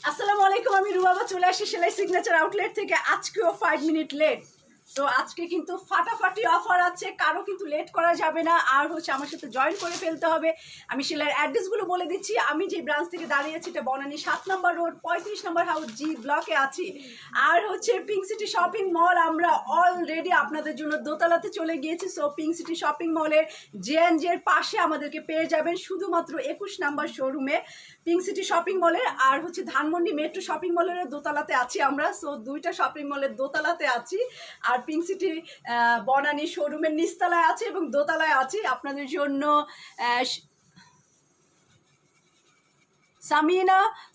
আসসালামু আলাইকুম, আমি রুবাবা চলে আসি সেলাই সিগনেচার আউটলেট থেকে। আজকেও 5 মিনিট লেট। তো আজকে কিন্তু ফাটাফাটি অফার আছে, কারো কিন্তু লেট করা যাবে না। আর হচ্ছে আমার সাথে জয়েন করে ফেলতে হবে। আমি সেলাইয়ের অ্যাড্রেসগুলো বলে দিচ্ছি। আমি যে ব্রাঞ্চ থেকে দাঁড়িয়ে আছি এটা বনানী 7 নম্বর রোড 35 নম্বর হাউস জি ব্লকে আছি। আর হচ্ছে পিঙ্ক সিটি শপিং মল আমরা অলরেডি আপনাদের জন্য দোতলাতে চলে গিয়েছি। সো পিঙ্ক সিটি শপিং মলের জেএনজের পাশে আমাদেরকে পেয়ে যাবেন শুধুমাত্র 21 নম্বর শোরুমে পিঙ্ক সিটি শপিং মলের। আর হচ্ছে ধানমন্ডি মেট্রো শপিং মলের দোতলাতে আছি আমরা। সো দুইটা শপিং মলের দোতলাতে আছি। আর পিঙ্ক সিটি বনানী শোরুমের নিচতলায় আছে এবং দোতলায় আছি আপনাদের জন্য।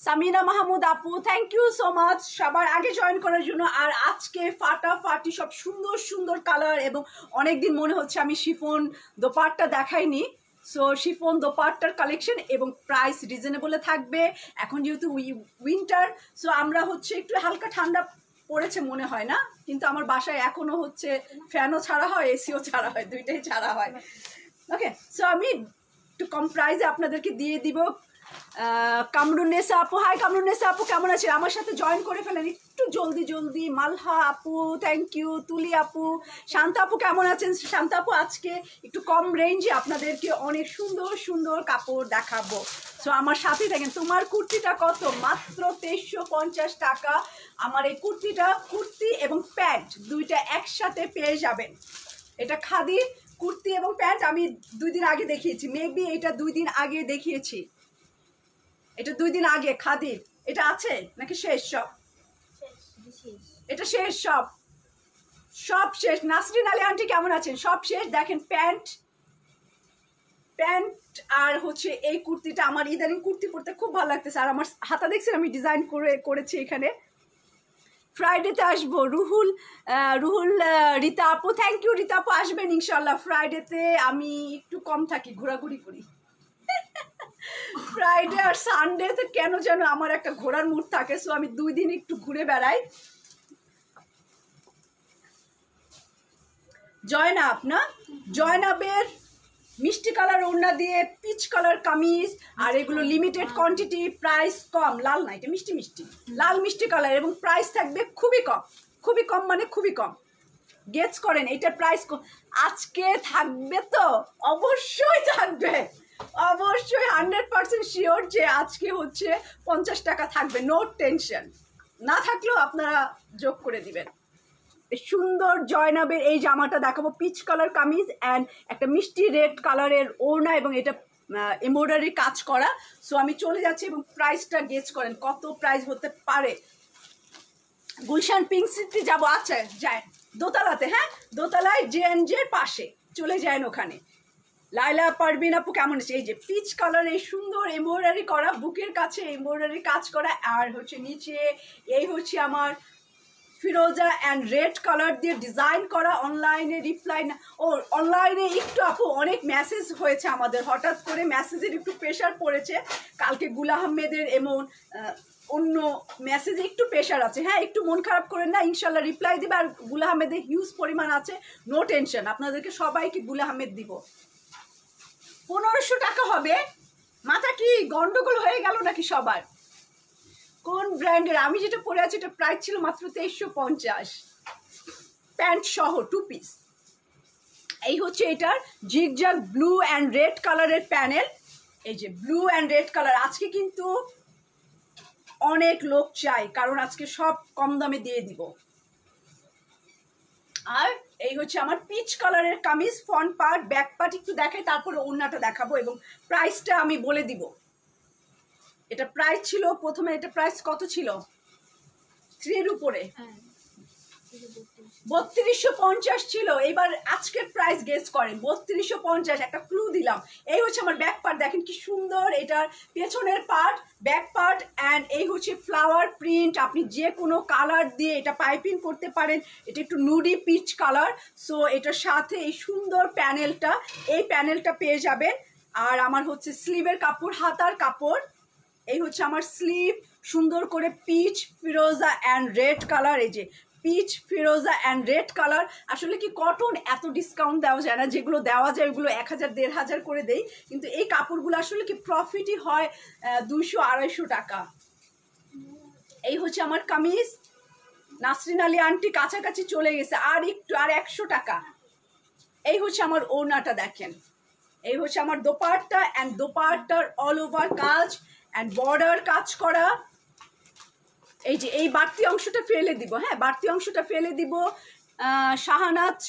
সামিনা মাহমুদ আপু, থ্যাংক ইউ সো মাচ সবার আগে জয়েন করার জন্য। আর আজকে ফাটাফাটি সব সুন্দর সুন্দর কালার, এবং অনেকদিন মনে হচ্ছে আমি শিফন দোপাট্টা দেখাইনি। সো শিফন দোপাট্টার কালেকশন এবং প্রাইস রিজনেবলে থাকবে। এখন যেহেতু উইন্টার, সো আমরা হচ্ছে একটু হালকা ঠান্ডা পড়েছে মনে হয় না, কিন্তু আমার বাসায় এখনো হচ্ছে ফ্যানও ছাড়া হয়, এসিও ছাড়া হয়, দুইটাই ছাড়া হয়। ওকে, সো আমি একটু কম প্রাইসে আপনাদেরকে দিয়ে দিব। কামরুন্নেসা আপু, হাই কামরুন্নেসা আপু, কেমন আছেন? আমার সাথে জয়েন করে ফেলেন একটু জলদি জলদি। মালহা আপু, থ্যাংক ইউ। তুলি আপু, শান্তা আপু কেমন আছেন? শান্তা আপু, আজকে একটু কম রেঞ্জে আপনাদেরকে অনেক সুন্দর সুন্দর কাপড় দেখাবো। সো আমার সাথে থাকেন। তোমার কুর্তিটা কত? মাত্র 2350 টাকা। আমার এই কুর্তিটা, কুর্তি এবং প্যান্ট দুইটা একসাথে পেয়ে যাবেন। এটা খাদির কুর্তি এবং প্যান্ট আমি 2 দিন আগে দেখিয়েছি, মেবি এটা 2 দিন আগে দেখিয়েছি। এটা 2 দিন আগে খাদির। এটা আছে নাকি শেষ সব? এটা শেষ, সব সব শেষ। নাসরিন আলী আন্টি কেমন আছেন? সব শেষ। দেখেন প্যান্ট আর হচ্ছে এই কুর্তিটা। আমার ইদানিং কুর্তি পরতে খুব ভালো লাগতেছে। আর আমার হাতা দেখছেন আমি ডিজাইন করেছি এখানে। ফ্রাইডেতে আসবো। রুহুল রীতা আপু, থ্যাংক ইউ। রীতা আপু আসবেন ইনশাল্লাহ। ফ্রাইডেতে আমি একটু কম থাকি, ঘোরাঘুরি করি। ফ্রাইডে আর সানডেতে কেন যেন আমার একটা ঘোরার মুড থাকে। সো আমি 2 দিন একটু ঘুরে বেড়াই। জয়নাব না, জয়নাবের মিষ্টি কালার ওড়না দিয়ে পিচ কালার কামিজ, আর এগুলো লিমিটেড কোয়ান্টিটি, প্রাইস কম। লাল না, এটা মিষ্টি মিষ্টি লাল মিষ্টি কালার, এবং প্রাইস থাকবে খুবই কম। খুবই কম মানে খুবই কম। গেস করেন এটার প্রাইস আজকে থাকবে তো? অবশ্যই থাকবে, অবশ্যই 100% শিওর যে আজকে হচ্ছে 50 টাকা থাকবে। No tension. না থাকলেও আপনারা যোগ করে দিবেন। সুন্দর জয়নাবের এই জামাটা দেখাবো, পিচ কালার কামিজ অ্যান্ড একটা মিষ্টি রেড কালারের ওড়না, এবং এটা এমব্রয়ডারি কাজ করা। সো আমি চলে যাচ্ছি এবং প্রাইসটা গেস করেন কত প্রাইস হতে পারে। গুলশান পিঙ্ক সিটি যাবো, আচ্ছা যায় দোতলাতে। হ্যাঁ, দোতলায় জেএনজের পাশে চলে যায় ওখানে। লাইলা পারবিন আপু কেমন আছে? এই যে পিচ কালার, এই সুন্দর এমব্রয়ডারি করা, বুকের কাছে এমব্রয়ডারি কাজ করা, আর হচ্ছে নিচে এই হচ্ছে আমার ফিরোজা অ্যান্ড রেড কালার দিয়ে ডিজাইন করা। অনলাইনে রিপ্লাই না, ও অনলাইনে একটু আপু অনেক মেসেজ হয়েছে আমাদের, হঠাৎ করে মেসেজের একটু প্রেশার পড়েছে। কালকে গুল আহমেদের এমন অন্য মেসেজে একটু প্রেশার আছে। হ্যাঁ, একটু মন খারাপ করেন না, ইনশাল্লাহ রিপ্লাই দিবে। আর গুল আহমেদের হিউজ পরিমাণ আছে, নো টেনশন। আপনাদেরকে সবাইকে গুল আহমেদ দিব। 1500 টাকা হবে। মাথা কি গন্ডগোল হয়ে গেল নাকি সবার? কোন ব্র্যান্ডের? আমি যেটা পরে আছি এটা প্রাইস ছিল মাত্র 2350, প্যান্ট সহ 2 পিস। এই হচ্ছে এটার জিগজ্যাগ ব্লু অ্যান্ড রেড কালারের প্যানেল। এই যে ব্লু অ্যান্ড রেড কালার। আজকে কিন্তু অনেক লোক চাই, কারণ আজকে সব কম দামে দিয়ে দিব। আর এই হচ্ছে আমার পিচ কালারের kameez, front part back part একটু দেখাই, তারপরে ওড়নাটা দেখাবো এবং প্রাইসটা আমি বলে দিব। এটা প্রাইস ছিল প্রথমে, এটা প্রাইস কত ছিল? 3 উপরে 3250 ছিল। এবার আজকের প্রাইস গেস করেন 3250। একটা ক্লু দিলাম। এই হচ্ছে আমার ব্যাক পার্ট, দেখেন কি সুন্দর। এটার পেছনের পার্ট, ব্যাক পার্ট, অ্যান্ড এই হচ্ছে ফ্লাওয়ার প্রিন্ট। আপনি যে কোনো কালার দিয়ে এটা পাইপিং করতে পারেন। এটা একটু নুডি পিচ কালার। সো এটার সাথে এই সুন্দর প্যানেলটা, এই প্যানেলটা পেয়ে যাবেন। আর আমার হচ্ছে স্লিভের কাপড়, হাতার কাপড়। এই হচ্ছে আমার স্লিভ, সুন্দর করে পিচ ফিরোজা অ্যান্ড রেড কালার। এই যে পিচ ফিরোজা অ্যান্ড রেড কালার। আসলে কি কটন এত ডিসকাউন্ট দেওয়া যায় না, যেগুলো দেওয়া যায় ওগুলো 1000-1500 করে দেই, কিন্তু এই কাপড়গুলো আসলে কি প্রফিটই হয় 200-250 টাকা। এই হচ্ছে আমার কামিজ। নাসরিন আলী আন্টি কাছাকাছি চলে গেছে, আর একটু, আর 100 টাকা। এই হচ্ছে আমার ওড়নাটা দেখেন, এই হচ্ছে আমার দোপাট্টা, অ্যান্ড দোপাট্টার অল ওভার কাজ অ্যান্ড বর্ডার কাজ করা। এই যে এই বাড়তি অংশটা ফেলে দিব, হ্যাঁ বাড়তি অংশটা ফেলে দিব। শাহানাজ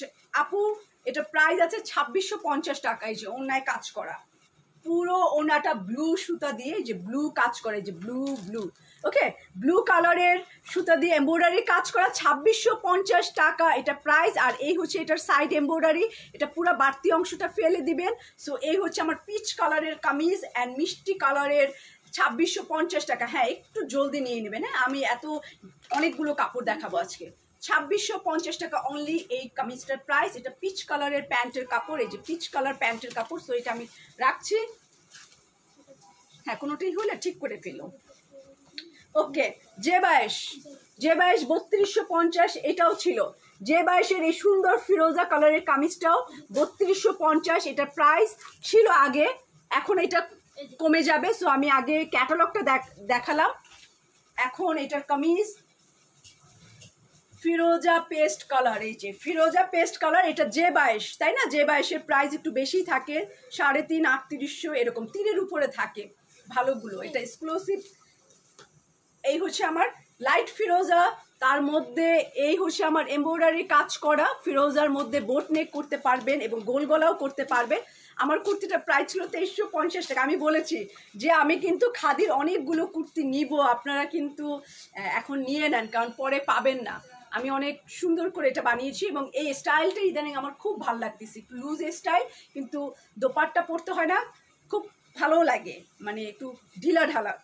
আপু, এটা প্রাইস আছে 2650 টাকা। এই যে ওড়নায় কাজ করা, পুরো ওড়নাটা ব্লু সুতা দিয়ে, যে ব্লু কাজ করে, যে ব্লু ওকে, ব্লু কালারের সুতা দিয়ে এমব্রয়ডারি কাজ করা, 2650 টাকা এটা প্রাইস। আর এই হচ্ছে এটার সাইড এমব্রয়ডারি, এটা পুরো বাড়তি অংশটা ফেলে দিবেন। সো এই হচ্ছে আমার পিচ কালারের কামিজ অ্যান্ড মিষ্টি কালারের 2650 টাকা। হ্যাঁ একটু জলদি নিয়ে নেবেন, হ্যাঁ আমি অনেকগুলো কাপড় দেখাবো আজকে। 2650 টাকা অনলি এই কামিজটার প্রাইস। এটা পিচ কালারের প্যান্টের কাপড়, এই যে পিচ কালার প্যান্টের কাপড়। সো এটা আমি রাখছি, হ্যাঁ কোনোটাই হলে ঠিক করে ফেলো। ওকে, যে 22 3250 এটাও ছিল। যে 22-এর এই সুন্দর ফিরোজা কালারের কামিজটাও 3250, এটার প্রাইস ছিল আগে, এখন এটা কমে যাবে। সো আমি আগে ক্যাটালগটা দেখালাম। এখন এটার কামিজ ফিরোজা পেস্ট কালার, এই যে ফিরোজা পেস্ট কালার, এটা যে 22 তাই না? যে 22-এর প্রাইস একটু বেশি থাকে, 3.5 3800 এরকম 3-এর উপরে থাকে ভালোগুলো, এটা এক্সক্লুসিভ। এই হচ্ছে আমার লাইট ফিরোজা, তার মধ্যে এই হচ্ছে আমার এমব্রয়ডারি কাজ করা ফিরোজার মধ্যে বোট নেক করতে পারবেন এবং গোল গলাও করতে পারবেন। আমার কুর্তিটার প্রাইস ছিল 2350 টাকা। আমি বলেছি যে আমি কিন্তু খাদির অনেকগুলো কুর্তি নিব, আপনারা কিন্তু এখন নিয়ে নেন, কারণ পরে পাবেন না। আমি অনেক সুন্দর করে এটা বানিয়েছি এবং এই স্টাইলটা ইদানিং আমার খুব ভালো লাগতেছে, একটু লুজ স্টাইল, কিন্তু দোপাট্টা পরতে হয় না, খুব ভালো লাগে, মানে একটু ঢিলা ঢালা।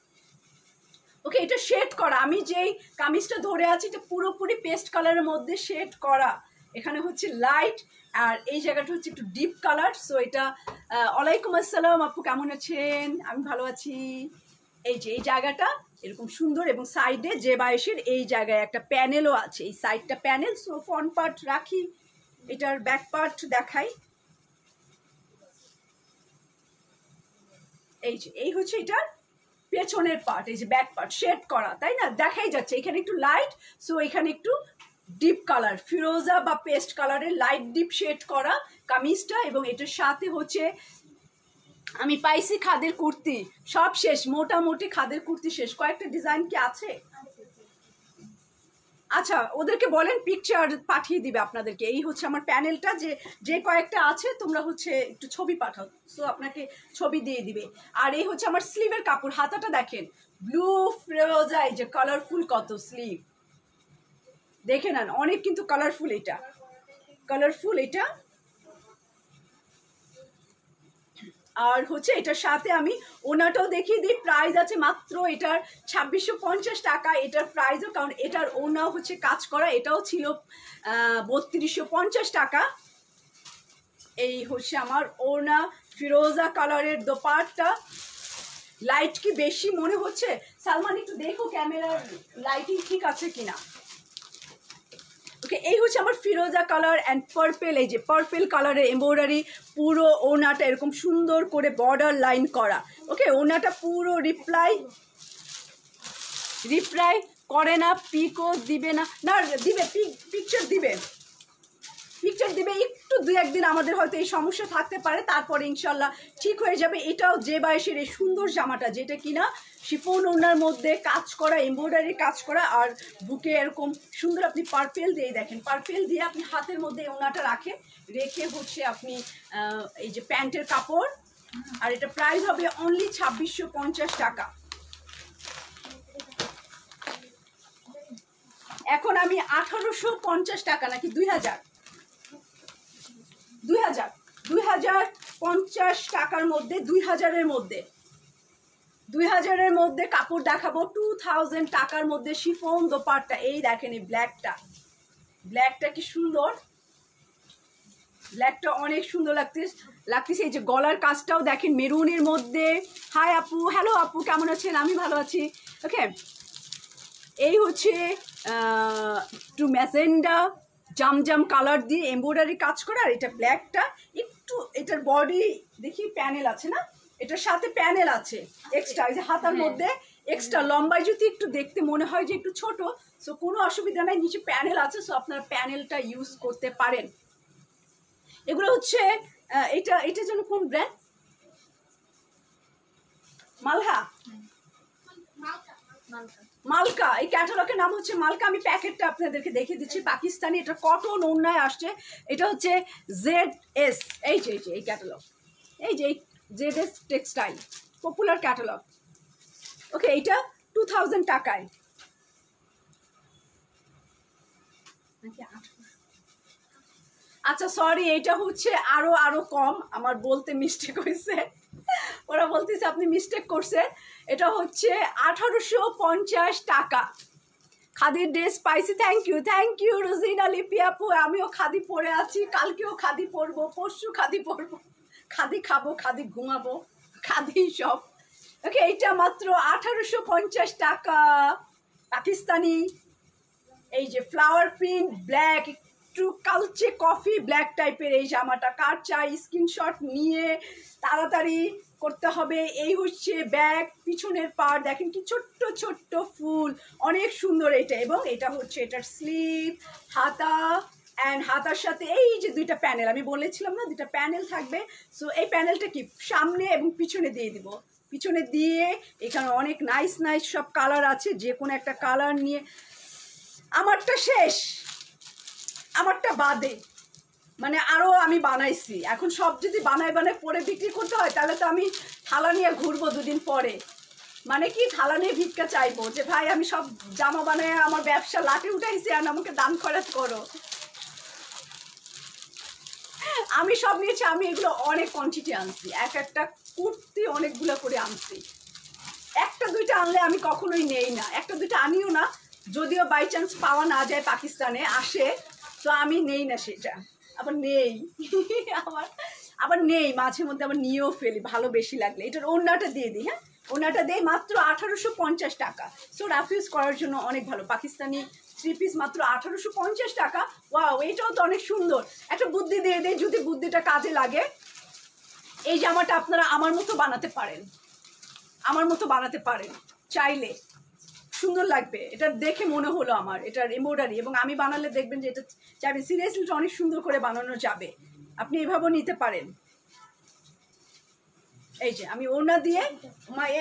ওকে, এটা শেড করা, আমি যেই কামিজটা ধরে আছি এটা পুরোপুরি পেস্ট কালারের মধ্যে শেড করা। এখানে হচ্ছে লাইট আর এই জায়গাটা হচ্ছে একটু ডিপ কালার। সো এটা ওয়ালাইকুম আসসালাম আপু, কেমন আছেন? আমি ভালো আছি। এই যে এই জায়গাটা এরকম সুন্দর, এবং সাইডে যে 22-এর এই জায়গায় একটা প্যানেলও আছে, এই সাইডটা প্যানেল। সো ফ্রন্ট পার্ট রাখি, এটার ব্যাক পার্ট দেখাই। এই যে এই হচ্ছে এটার পেছনের পার্ট, এই যে ব্যাক পার্ট শেড করা, তাই না? দেখাই যাচ্ছে এখানে একটু লাইট, সো এখানে একটু ডিপ কালার ফিরোজা বা পেস্ট কালারের লাইট ডিপ শেড করা কামিজটা। এবং এটার সাথে হচ্ছে আমি পাইছি খাদের কুর্তি, সব শেষ, মোটামুটি খাদের কুর্তি শেষ। কয়েকটা ডিজাইন কি আছে? আচ্ছা, ওদেরকে বলেন পিকচার পাঠিয়ে দিবে আপনাদেরকে। এই হচ্ছে আমার প্যানেলটা, যে কয়েকটা আছে তোমরা হচ্ছে একটু ছবি পাঠাও, সো আপনাকে ছবি দিয়ে দিবে। আর এই হচ্ছে আমার স্লিভের কাপড়, হাতাটা দেখেন ব্লু ফিরোজা, এই যে কালারফুল কত স্লিভ, দেখে নেন অনেক কিন্তু কালারফুল, এটা কালারফুল এটা। আর হচ্ছে এটার সাথে আমি ওনাটাও দেখিয়ে দিই, প্রাইস আছে মাত্র এটার 2650 টাকা এটার প্রাইসও, কারণ এটার ওনাও হচ্ছে কাজ করা, এটাও ছিল 3250 টাকা। এই হচ্ছে আমার ওনা ফিরোজা কালারের দোপাট্টা। লাইট কি বেশি মনে হচ্ছে? সালমান একটু দেখো ক্যামেরার লাইটিং ঠিক আছে কিনা। ওকে, এই হচ্ছে আমার ফিরোজা কালার অ্যান্ড পার্পেল, এই যে পার্পেল কালারের এমব্রয়ডারি, পুরো ওনাটা এরকম সুন্দর করে বর্ডার লাইন করা। ওকে, ওনাটা পুরো রিপ্লাই করে না, পিকও দিবে না, না দিবে, পিকচার দিবে একটু 2-1 দিন আমাদের হয়তো এই সমস্যা থাকতে পারে, তারপরে ইনশাল্লাহ ঠিক হয়ে যাবে। এটাও যে 22-এর এই সুন্দর জামাটা, যেটা কিনা শিফন ওনার মধ্যে কাজ করা, এমব্রয়ডারি কাজ করা, আর বুকে এরকম সুন্দর আপনি পার্পেল দিয়ে দেখেন, পার্পেল দিয়ে আপনি হাতের মধ্যে ওনাটা রেখে হচ্ছে আপনি এই যে প্যান্টের কাপড়। আর এটা প্রাইস হবে অনলি 2650 টাকা। এখন আমি 1850 টাকা নাকি 2050 টাকার মধ্যে, 2000-এর মধ্যে কাপড় দেখাবো। 2000 টাকার মধ্যে শিফন দোপাট্টা। এই দেখেন এই ব্ল্যাকটা কি সুন্দর, ব্ল্যাকটা অনেক সুন্দর লাগতেছে। এই যে গলার কাজটাও দেখেন মেরুনের মধ্যে। হাই আপু, হ্যালো আপু, কেমন আছেন? আমি ভালো আছি। ওকে, এই হচ্ছে একটু ম্যাজেন্ডা জাম কালার দিয়ে এমব্রয়ডারি কাজ করা। আর এটা ব্ল্যাকটা একটু, এটার বডি দেখি প্যানেল আছে না, এটার সাথে প্যানেল আছে এক্সট্রা, এই যে হাতার মধ্যে এক্সট্রা লম্বায় যদি একটু দেখতে মনে হয় যে একটু ছোট, সো কোনো অসুবিধা নাই, নিচে প্যানেল আছে, সো আপনার প্যানেলটা ইউজ করতে পারেন। এগুলো হচ্ছে এটা যেন কোন ব্র্যান্ড? মালহা, মালকা। এই ক্যাটালগের নাম হচ্ছে মালকা। আমি প্যাকেটটা আপনাদেরকে দেখিয়ে দিচ্ছি। পাকিস্তানি, এটা কটন ওড়নায় আসছে। এটা হচ্ছে ZS, এই যে এই ক্যাটালগ, এই যে ZS টেক্সটাইল পপুলার ক্যাটালগ। ওকে, এইটা 2000 টাকায়। আচ্ছা সরি, এটা হচ্ছে আরো কম, আমার বলতে মিস্টেক হয়েছে, ওরা বলতেছে আপনি মিস্টেক করছেন। এটা হচ্ছে 1850 টাকা। খাদির ড্রেস পাইছি, থ্যাংক ইউ রোজিনা লিপি আপু। আমিও খাদি পরে আছি, কালকেও খাদি পরবো, পরশু খাদি পরবো, খাদি খাবো, খাদি ঘুমাবো, খাদি সব। ওকে, এইটা মাত্র 1850 টাকা, পাকিস্তানি। এই যে ফ্লাওয়ার প্রিন্ট ব্ল্যাক, একটু কালচে কফি ব্ল্যাক টাইপের এই জামাটা। কার চাই স্ক্রিনশট নিয়ে তাড়াতাড়ি করতে হবে। এই হচ্ছে ব্যাগ, পিছনের পার্ট দেখেন কি ছোট্ট ছোট্ট ফুল, অনেক সুন্দর এটা। এবং এটা হচ্ছে এটার স্লিভ, হাতা, অ্যান্ড হাতার সাথে এই যে দুইটা প্যানেল, আমি বলেছিলাম না দুইটা প্যানেল থাকবে। সো এই প্যানেলটা কি সামনে এবং পিছনে দিয়ে দিব, পিছনে দিয়ে এখানে অনেক নাইস সব কালার আছে, যে কোনো একটা কালার নিয়ে। আমারটা শেষ, আমারটা বাদে, মানে আরও আমি বানাইছি। এখন সব যদি বানায় পরে বিক্রি করতে হয়, তাহলে তো আমি থালা নিয়ে ঘুরবো দুদিন পরে। মানে কি, থালা নিয়ে ভিক্ষা চাইবো যে ভাই আমি সব জামা বানায় আমার ব্যবসা লাটে উঠাইছি আর আমাকে দান খরচ করো। আমি সব নিয়েছি, আমি এগুলো অনেক কোয়ান্টিটি আনছি, একটা কুর্তি অনেকগুলো করে আনছি। একটা দুইটা আনলে আমি কখনোই নেই না, একটা দুইটা আনিও না, যদিও বাই চান্স পাওয়া না যায়, পাকিস্তানে আসে, তো আমি নেই না সেটা, আবার নেই আবার নেই মাঝে মধ্যে, আবার নিয়েও ফেলি ভালো বেশি লাগলে। এটার ওড়নাটা দিয়ে দিই, হ্যাঁ ওড়নাটা দেয় মাত্র 1850 টাকা। সো রাফ ইউজ করার জন্য অনেক ভালো। পাকিস্তানি 3 পিস মাত্র 1850 টাকা। ওয়াও, এটাও তো অনেক সুন্দর। একটা বুদ্ধি দিয়ে দেয়, যদি বুদ্ধিটা কাজে লাগে, এই জামাটা আপনারা আমার মতো বানাতে পারেন চাইলে, সুন্দর লাগবে। এটা দেখে মনে হলো আমার এটার এমব্রয়ডারি, এবং আমি বানালে দেখবেন যে এটা চাইবে সিরিয়াসলি অনেক সুন্দর করে বানানো যাবে। আপনি এভাবেও নিতে পারেন। এই যে আমি ওড়না দিয়ে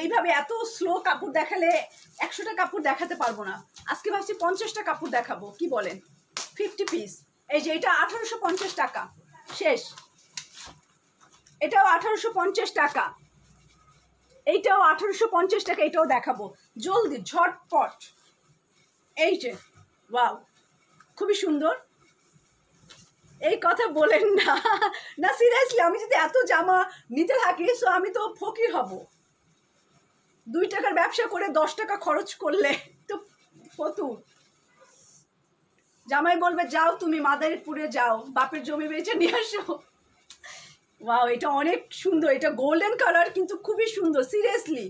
এইভাবে এত স্লো কাপড় দেখালে 100টা কাপড় দেখাতে পারবো না। আজকে ভাবছি 50টা কাপড় দেখাবো, কি বলেন? 50 পিস। এই যে এটা 1850 টাকা, শেষ। এটাও 1850 টাকা, এইটাও 1850 টাকা, এটাও দেখাবো জলদি ঝটপট। এই যে ওয়াও, খুবই সুন্দর। এই কথা বলেন না, না সিরিয়াসলি, আমি যদি এত জামা নিতে থাকি, সো আমি তো ফকির হব। 2 টাকার ব্যবসা করে 10 টাকা খরচ করলে তো ফতুর। জামাই বলবে যাও তুমি মাদারীপুরে যাও, বাপের জমি বেচে নিয়ে আসো। ওয়াও, এটা অনেক সুন্দর, এটা গোল্ডেন কালার কিন্তু খুবই সুন্দর। সিরিয়াসলি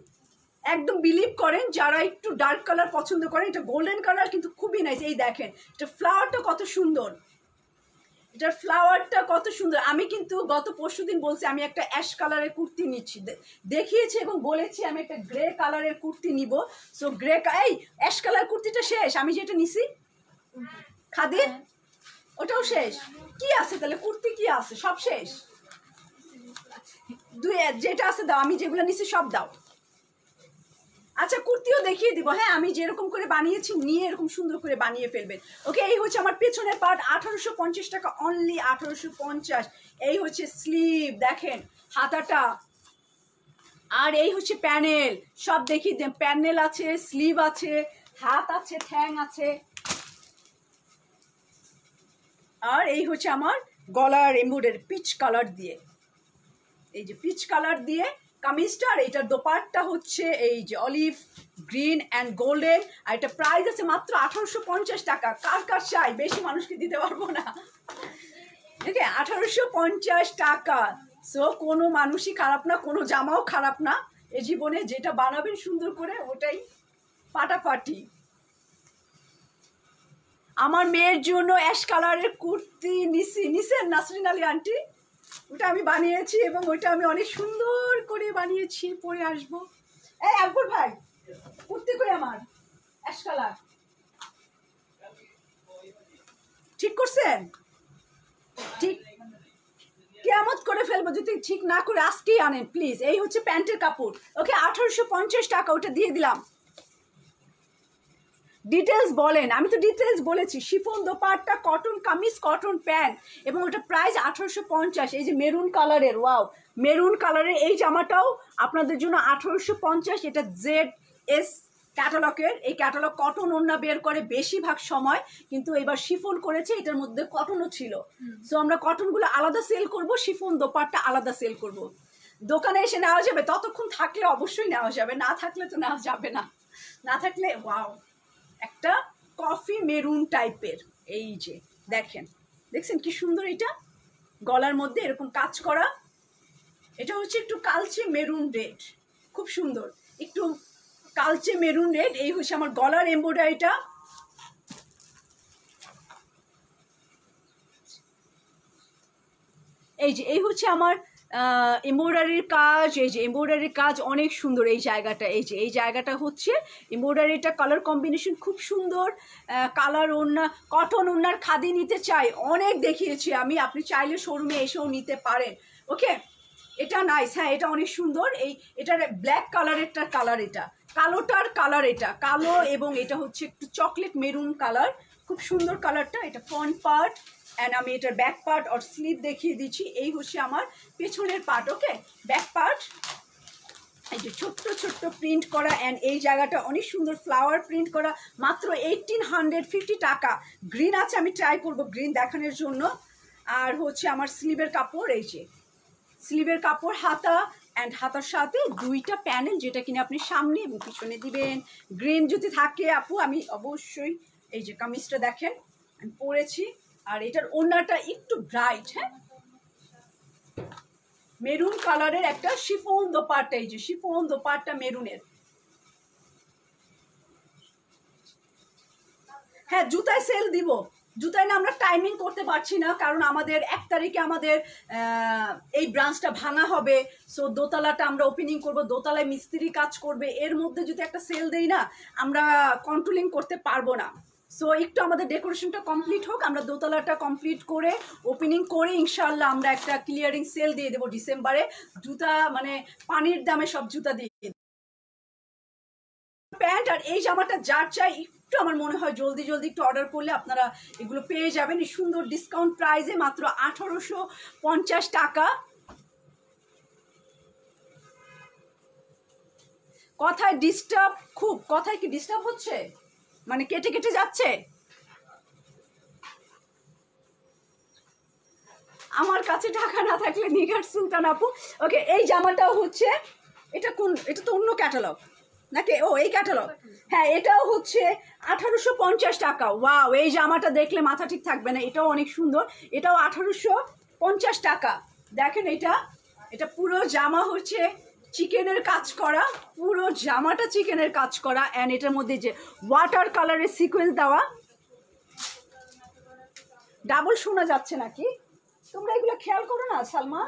একদম বিলিভ করেন, যারা একটু ডার্ক কালার পছন্দ করেন, এটা গোল্ডেন কালার কিন্তু খুবই নাইস। এই দেখেন এটা ফ্লাওয়ারটা কত সুন্দর, এটার ফ্লাওয়ারটা কত সুন্দর। আমি কিন্তু গত পরশুদিন বলছি আমি একটা অ্যাশ কালারের কুর্তি নিচ্ছি, দেখিয়েছি এবং বলেছি আমি একটা গ্রে কালারের কুর্তি নিব। সো গ্রে, এই অ্যাশ কালার কুর্তিটা শেষ, আমি যেটা নিছি খাদির ওটাও শেষ। কি আছে তাহলে, কুর্তি কি আছে? সব শেষ। যেটা আছে দাও, আমি যেগুলো নিছি সব দাও। আচ্ছা কুর্তিও দেখিয়ে দিব, হ্যাঁ আমি যেরকম করে বানিয়েছি নিয়ে এরকম সুন্দর করে বানিয়ে ফেলবেন। ওকে, এই হচ্ছে আমার পেছনের পার্ট, 1850 টাকা অনলি, 1850। এই হচ্ছে স্লিভ, দেখেন হাতাটা, আর এই হচ্ছে প্যানেল, সব দেখিয়ে দেন। প্যানেল আছে, স্লিভ আছে, হাত আছে, ঠ্যাং আছে, আর এই হচ্ছে আমার গলার এমব্রয়ডারি পিচ কালার দিয়ে, এই যে পিচ কালার দিয়ে কামিজটা। আর এইটার দোপাট্টা হচ্ছে এই যে অলিভ গ্রিন অ্যান্ড গোল্ডেন। আর এটা প্রাইস আছে মাত্র 1850 টাকা। কার কার চাই, বেশি মানুষকে দিতে পারবো না। ঠিক আছে, 1850 টাকা। সো কোনো মানুষই খারাপ না, কোনো জামাও খারাপ না। এ জীবনে যেটা বানাবেন সুন্দর করে, ওটাই ফাটাফাটি। আমার মেয়ের জন্য অ্যাশ কালারের কুর্তি নিছেন নাসরিন আলী আন্টি, ওটা আমি বানিয়েছি এবং ওইটা আমি অনেক সুন্দর করে বানিয়েছি, পরে আসবো। এই আকবর ভাই কুর্তি কই আমার অ্যাশ কালার ঠিক করছেন? ঠিক কেমত করে ফেলবো যদি ঠিক না করে আজকেই আনেন প্লিজ। এই হচ্ছে প্যান্টের কাপড়, ওকে 1850 টাকা, ওটা দিয়ে দিলাম। ডিটেলস বলেন, আমি তো ডিটেলস বলেছি। Chiffon dupatta, cotton kameez, cotton pant, এবং ওটা প্রাইস 1850। এই যে মেরুন কালারের, ওয়াও মেরুন কালারের এই জামাটাও আপনাদের জন্য 1850। এটা ZS ক্যাটালগের, এই ক্যাটালগ কটন ওড়না বের করে বেশিরভাগ সময়, কিন্তু এবার শিফন করেছে, এটার মধ্যে কটনও ছিল। সো আমরা কটনগুলো আলাদা সেল করব, শিফন দোপাট্টা আলাদা সেল করব। দোকানে এসে নেওয়া যাবে, ততক্ষণ থাকলে অবশ্যই নেওয়া যাবে, না থাকলে তো নেওয়া যাবে না। না থাকলে ওয়াও একটা কফি মেরুন টাইপের, এই যে দেখেন, দেখছেন কি সুন্দর, এটা গলার মধ্যে এরকম কাজ করা, এটা হচ্ছে একটু কালচে মেরুন রেড, খুব সুন্দর, একটু কালচে মেরুন রেড। এই হচ্ছে আমার গলার এমব্রয়ডারিটা, এই যে এই হচ্ছে আমার এমব্রয়ডারির কাজ। এই যে এমব্রয়ডারির কাজ অনেক সুন্দর, এই জায়গাটা, এই যে এই জায়গাটা হচ্ছে এমব্রয়ডারিটা, কালার কম্বিনেশন খুব সুন্দর। কালার ওড়না, কটন ওড়নার খাদি নিতে চাই, অনেক দেখিয়েছি আমি, আপনি চাইলে শোরুমে এসেও নিতে পারেন। ওকে, এটা নাইস, হ্যাঁ এটা অনেক সুন্দর। এটার ব্ল্যাক কালারেরটার কালার, এটা কালোটার কালার, এটা কালো, এবং এটা হচ্ছে একটু চকলেট মেরুন কালার, খুব সুন্দর কালারটা। এটা ফ্রন্ট পার্ট, অ্যান্ড আমি এটার ব্যাক পার্ট আর স্লিভ দেখিয়ে দিচ্ছি। এই হচ্ছে আমার পেছনের পার্ট, ওকে ব্যাক পার্ট। এই যে ছোট্ট ছোট্ট প্রিন্ট করা, অ্যান্ড এই জায়গাটা অনেক সুন্দর ফ্লাওয়ার প্রিন্ট করা, মাত্র 1850 টাকা। গ্রিন আছে, আমি ট্রাই করবো গ্রিন দেখানোর জন্য। আর হচ্ছে আমার স্লিভের কাপড়, এই যে স্লিভের কাপড়, হাতা, অ্যান্ড হাতার সাথে দুইটা প্যানেল, যেটা কিনা আপনি সামনে এবং পিছনে দিবেন। গ্রিন যদি থাকে আপু, আমি অবশ্যই, এই যে কামিজটা দেখেন আমি পরেছি, আর এটার ওড়নাটা একটু ব্রাইট, হ্যাঁ মেরুন কালারের একটা শিফন দোপাট্টা, এই যে শিফন দোপাট্টা মেরুনের। হ্যাঁ জুতায় সেল দিব, জুতায় না আমরা টাইমিং করতে পারছি না, কারণ আমাদের 1 তারিখে আমাদের এই ব্রাঞ্চটা ভাঙা হবে। সো দোতলাটা আমরা ওপেনিং করব, দোতলায় মিস্ত্রি কাজ করবে, এর মধ্যে যদি একটা সেল দেই না, আমরা কন্ট্রোলিং করতে পারবো না। সো একটু আমাদের ডেকোরেশনটা কমপ্লিট হোক, আমরা দোতলাটা কমপ্লিট করে ওপেনিং করে ইনশাল্লাহ আমরা একটা ক্লিয়ারিং সেল দিয়ে দেবো ডিসেম্বরে। জুতা মানে পানির দামে সব জুতা দিয়ে প্যান্ট। আর এই জামাটা যার চাই, একটু আমার মনে হয় জলদি জলদি একটু অর্ডার করলে আপনারা এগুলো পেয়ে যাবেন এই সুন্দর ডিসকাউন্ট প্রাইসে, মাত্র 1850 টাকা। কথায় ডিস্টার্ব খুব, কথায় কি ডিস্টার্ব হচ্ছে, মানে কেটে কেটে যাচ্ছে? আমার কাছে টাকা না থাকলে নিগার সুলতান আপু। ওকে, এই জামাটাও হচ্ছে, এটা কোন, এটা তো অন্য ক্যাটালগ নাকি? ও এই ক্যাটালগ, হ্যাঁ এটাও হচ্ছে 1850 টাকা। ওয়াও, এই জামাটা দেখলে মাথা ঠিক থাকবে না, এটাও অনেক সুন্দর, এটাও 1850 টাকা। দেখেন এটা, এটা পুরো জামা হচ্ছে চিকেনের কাজ করা, পুরো জামাটা চিকেনের কাজ করা, অ্যান্ড এটার মধ্যে যে ওয়াটার কালারের সিকোয়েন্স দেওয়া। ডাবল শোনা যাচ্ছে নাকি? তোমরা এগুলো খেয়াল করো না সালমা?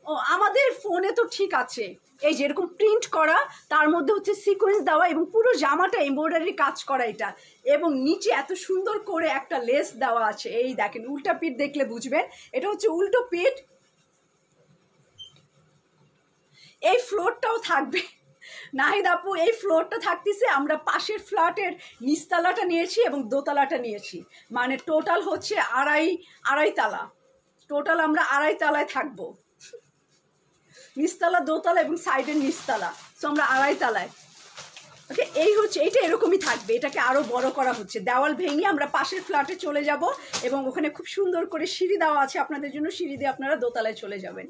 ও আমাদের ফোনে তো ঠিক আছে। এই যে এরকম প্রিন্ট করা, তার মধ্যে হচ্ছে সিকোয়েন্স দেওয়া, এবং পুরো জামাটা এমব্রয়ডারি কাজ করা এটা, এবং নিচে এত সুন্দর করে একটা লেস দেওয়া আছে। এই দেখেন, উল্টা পিঠ দেখলে বুঝবেন, এটা হচ্ছে উল্টো পিঠ। এই ফ্লোরটাও থাকবে নাহিদ আপু, এই ফ্লোরটা থাকতেছে, আমরা পাশের ফ্ল্যাটের নিচতলাটা নিয়েছি এবং দোতলাটা নিয়েছি, মানে টোটাল হচ্ছে আড়াই তালা, টোটাল আমরা 2.5 তালায় থাকবো, নিচতলা দোতলা এবং সাইডের নিচতলা, সো আমরা 2.5 তালায়। ওকে, এই হচ্ছে, এটা এরকমই থাকবে, এটাকে আরো বড় করা হচ্ছে, দেওয়াল ভেঙে আমরা পাশের ফ্ল্যাটে চলে যাব, এবং ওখানে খুব সুন্দর করে সিঁড়ি দেওয়া আছে আপনাদের জন্য, সিঁড়ি দিয়ে আপনারা দোতলায় চলে যাবেন।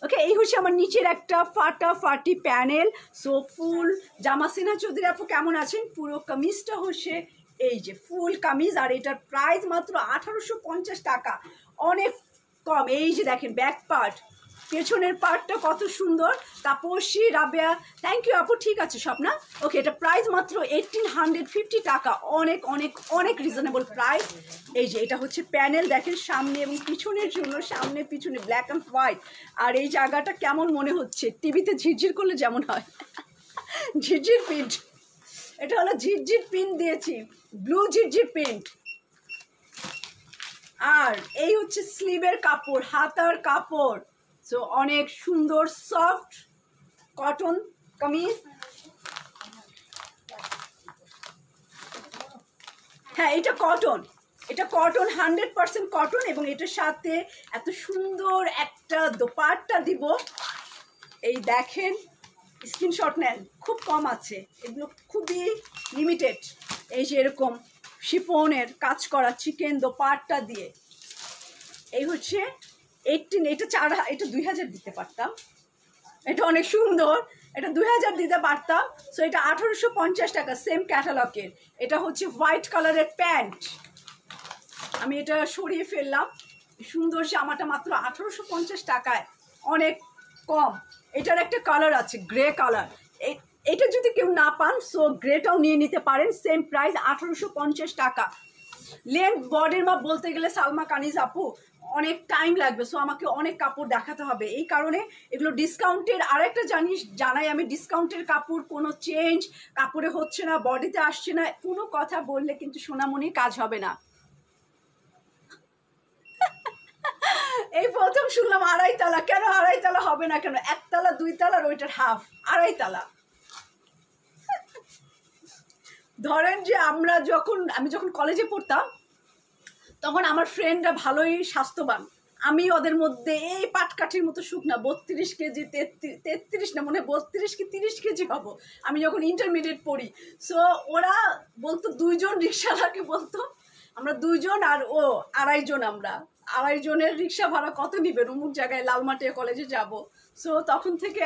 ওকে, এই হচ্ছে আমার নিচের একটা ফাটাফাটি প্যানেল। সো ফুল জামা। সিনা চৌধুরী আপু কেমন আছেন? পুরো কামিজটা হচ্ছে এই যে ফুল কামিজ, আর এটার প্রাইস মাত্র 1850 টাকা, অনেক কম। এই যে দেখেন ব্যাক পার্ট, পেছনের পার্টটা কত সুন্দর। তাপসী, রাবেয়া, থ্যাংক ইউ আপু। ঠিক আছে স্বপ্না, ওকে। এটা প্রাইস মাত্র 1850 টাকা, অনেক অনেক অনেক রিজনেবল প্রাইস। এই যে এটা হচ্ছে প্যানেল, দেখেন সামনে এবং পিছনের জন্য, সামনে পিছনে ব্ল্যাক অ্যান্ড হোয়াইট। আর এই জায়গাটা কেমন মনে হচ্ছে, টিভিতে ঝিরঝির করলে যেমন হয় ঝিরঝির প্রিন্ট, এটা হলো ঝিরঝির প্রিন্ট দিয়েছি, ব্লু ঝিরঝির প্রিন্ট। আর এই হচ্ছে স্লিভের কাপড়, হাতার কাপড়। সো অনেক সুন্দর সফট কটন কামিজ। হ্যাঁ এটা কটন, এটা কটন, 100% কটন। এবং এটার সাথে এত সুন্দর একটা দোপাট্টা দিব। এই দেখেন, স্ক্রিনশট নেন, খুব কম আছে এগুলো, খুবই লিমিটেড। এই যে এরকম শিফনের কাজ করা চিকেন দোপাট্টা দিয়ে। এই হচ্ছে 18, এটা 2000 দিতে পারতাম, এটা অনেক সুন্দর, এটা 2000 দিতে পারতাম। সো এটা 1850 টাকা, সেম ক্যাটালগের। এটা হচ্ছে হোয়াইট কালারের প্যান্ট, আমি এটা সরিয়ে ফেললাম। সুন্দর জামাটা মাত্র 1850 টাকায়, অনেক কম। এটার একটা কালার আছে গ্রে কালার, এটা যদি কেউ না পান সো গ্রেটাও নিয়ে নিতে পারেন, সেম প্রাইস 1850 টাকা। লেন্থ বডির মাপ বলতে গেলে সালমা কানিজ আপু অনেক টাইম লাগবে, সো আমাকে অনেক কাপড় দেখাতে হবে, এই কারণে এগুলো ডিসকাউন্টের। আরেকটা জানাই আমি, ডিসকাউন্টের কাপড় কোনো চেঞ্জ কাপড়ে হচ্ছে না, বডিতে আসছে না, কোনো কথা বললে কিন্তু সোনামণির কাজ হবে না। এই প্রথম শুনলাম 2.5 তালা, কেন 2.5 তালা হবে না কেন, 1 তালা 2 তালার ওইটার হাফ, 2.5 তালা। ধরেন যে আমি যখন কলেজে পড়তাম তখন আমার ফ্রেন্ডরা ভালোই স্বাস্থ্যবান, আমি ওদের মধ্যে এই পাটকাঠির মতো শুকনা 32 কেজি, 33 না, মনে হয় 32 কি 30 কেজি হবো আমি যখন ইন্টারমিডিয়েট পড়ি। সো ওরা বলতো, 2 জন রিক্সাওয়ালাকে বলতো আমরা 2 জন আর ও 2.5 জন, আমরা 2.5 জনের রিক্সা ভাড়া কত নিবেন, অমুক জায়গায় লালমাটিয়া কলেজে যাব। সো তখন থেকে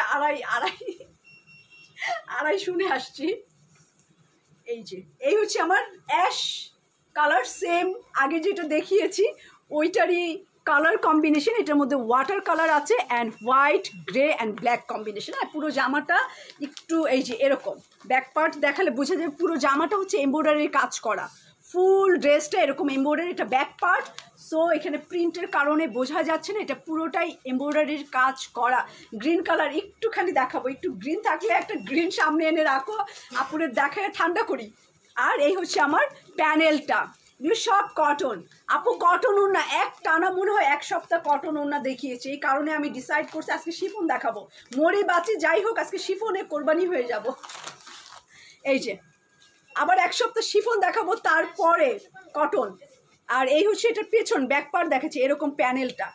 আড়াই শুনে আসছি। এই হচ্ছে আমার অ্যাশ কালার, সেম আগে যেটা দেখিয়েছি ওইটারই কালার কম্বিনেশন। এটার মধ্যে ওয়াটার কালার আছে and white, grey and black combination. আর পুরো জামাটা একটু এই যে এরকম ব্যাক পার্ট দেখালে বোঝা যায় পুরো জামাটা হচ্ছে এমব্রয়ডারির কাজ করা, ফুল ড্রেসটা এরকম এমব্রয়ডারি, এটা ব্যাক পার্ট। সো এখানে প্রিন্টের কারণে বোঝা যাচ্ছে না, এটা পুরোটাই এমব্রয়ডারির কাজ করা। গ্রিন কালার একটুখানি দেখাবো, একটু গ্রিন থাকলে একটা গ্রিন সামনে এনে রাখো, আপুরের দেখায় ঠান্ডা করি। আর এই হচ্ছে আমার প্যানেলটা, সব কটন। আপু কটন ওড়না এক টানা মনে হয় 1 সপ্তাহ কটন ওড়না দেখিয়েছে, এই কারণে আমি ডিসাইড করছি আজকে শিফন দেখাবো, মরি বাঁচি যাই হোক আজকে শিফনে কোরবানি হয়ে যাব। এই যে আবার 1 সপ্তাহ শিফন দেখাবো, তারপরে কটন। আর এই হচ্ছে এটার পেছন ব্যাক পার্ট দেখাচ্ছে এরকম প্যানেলটা।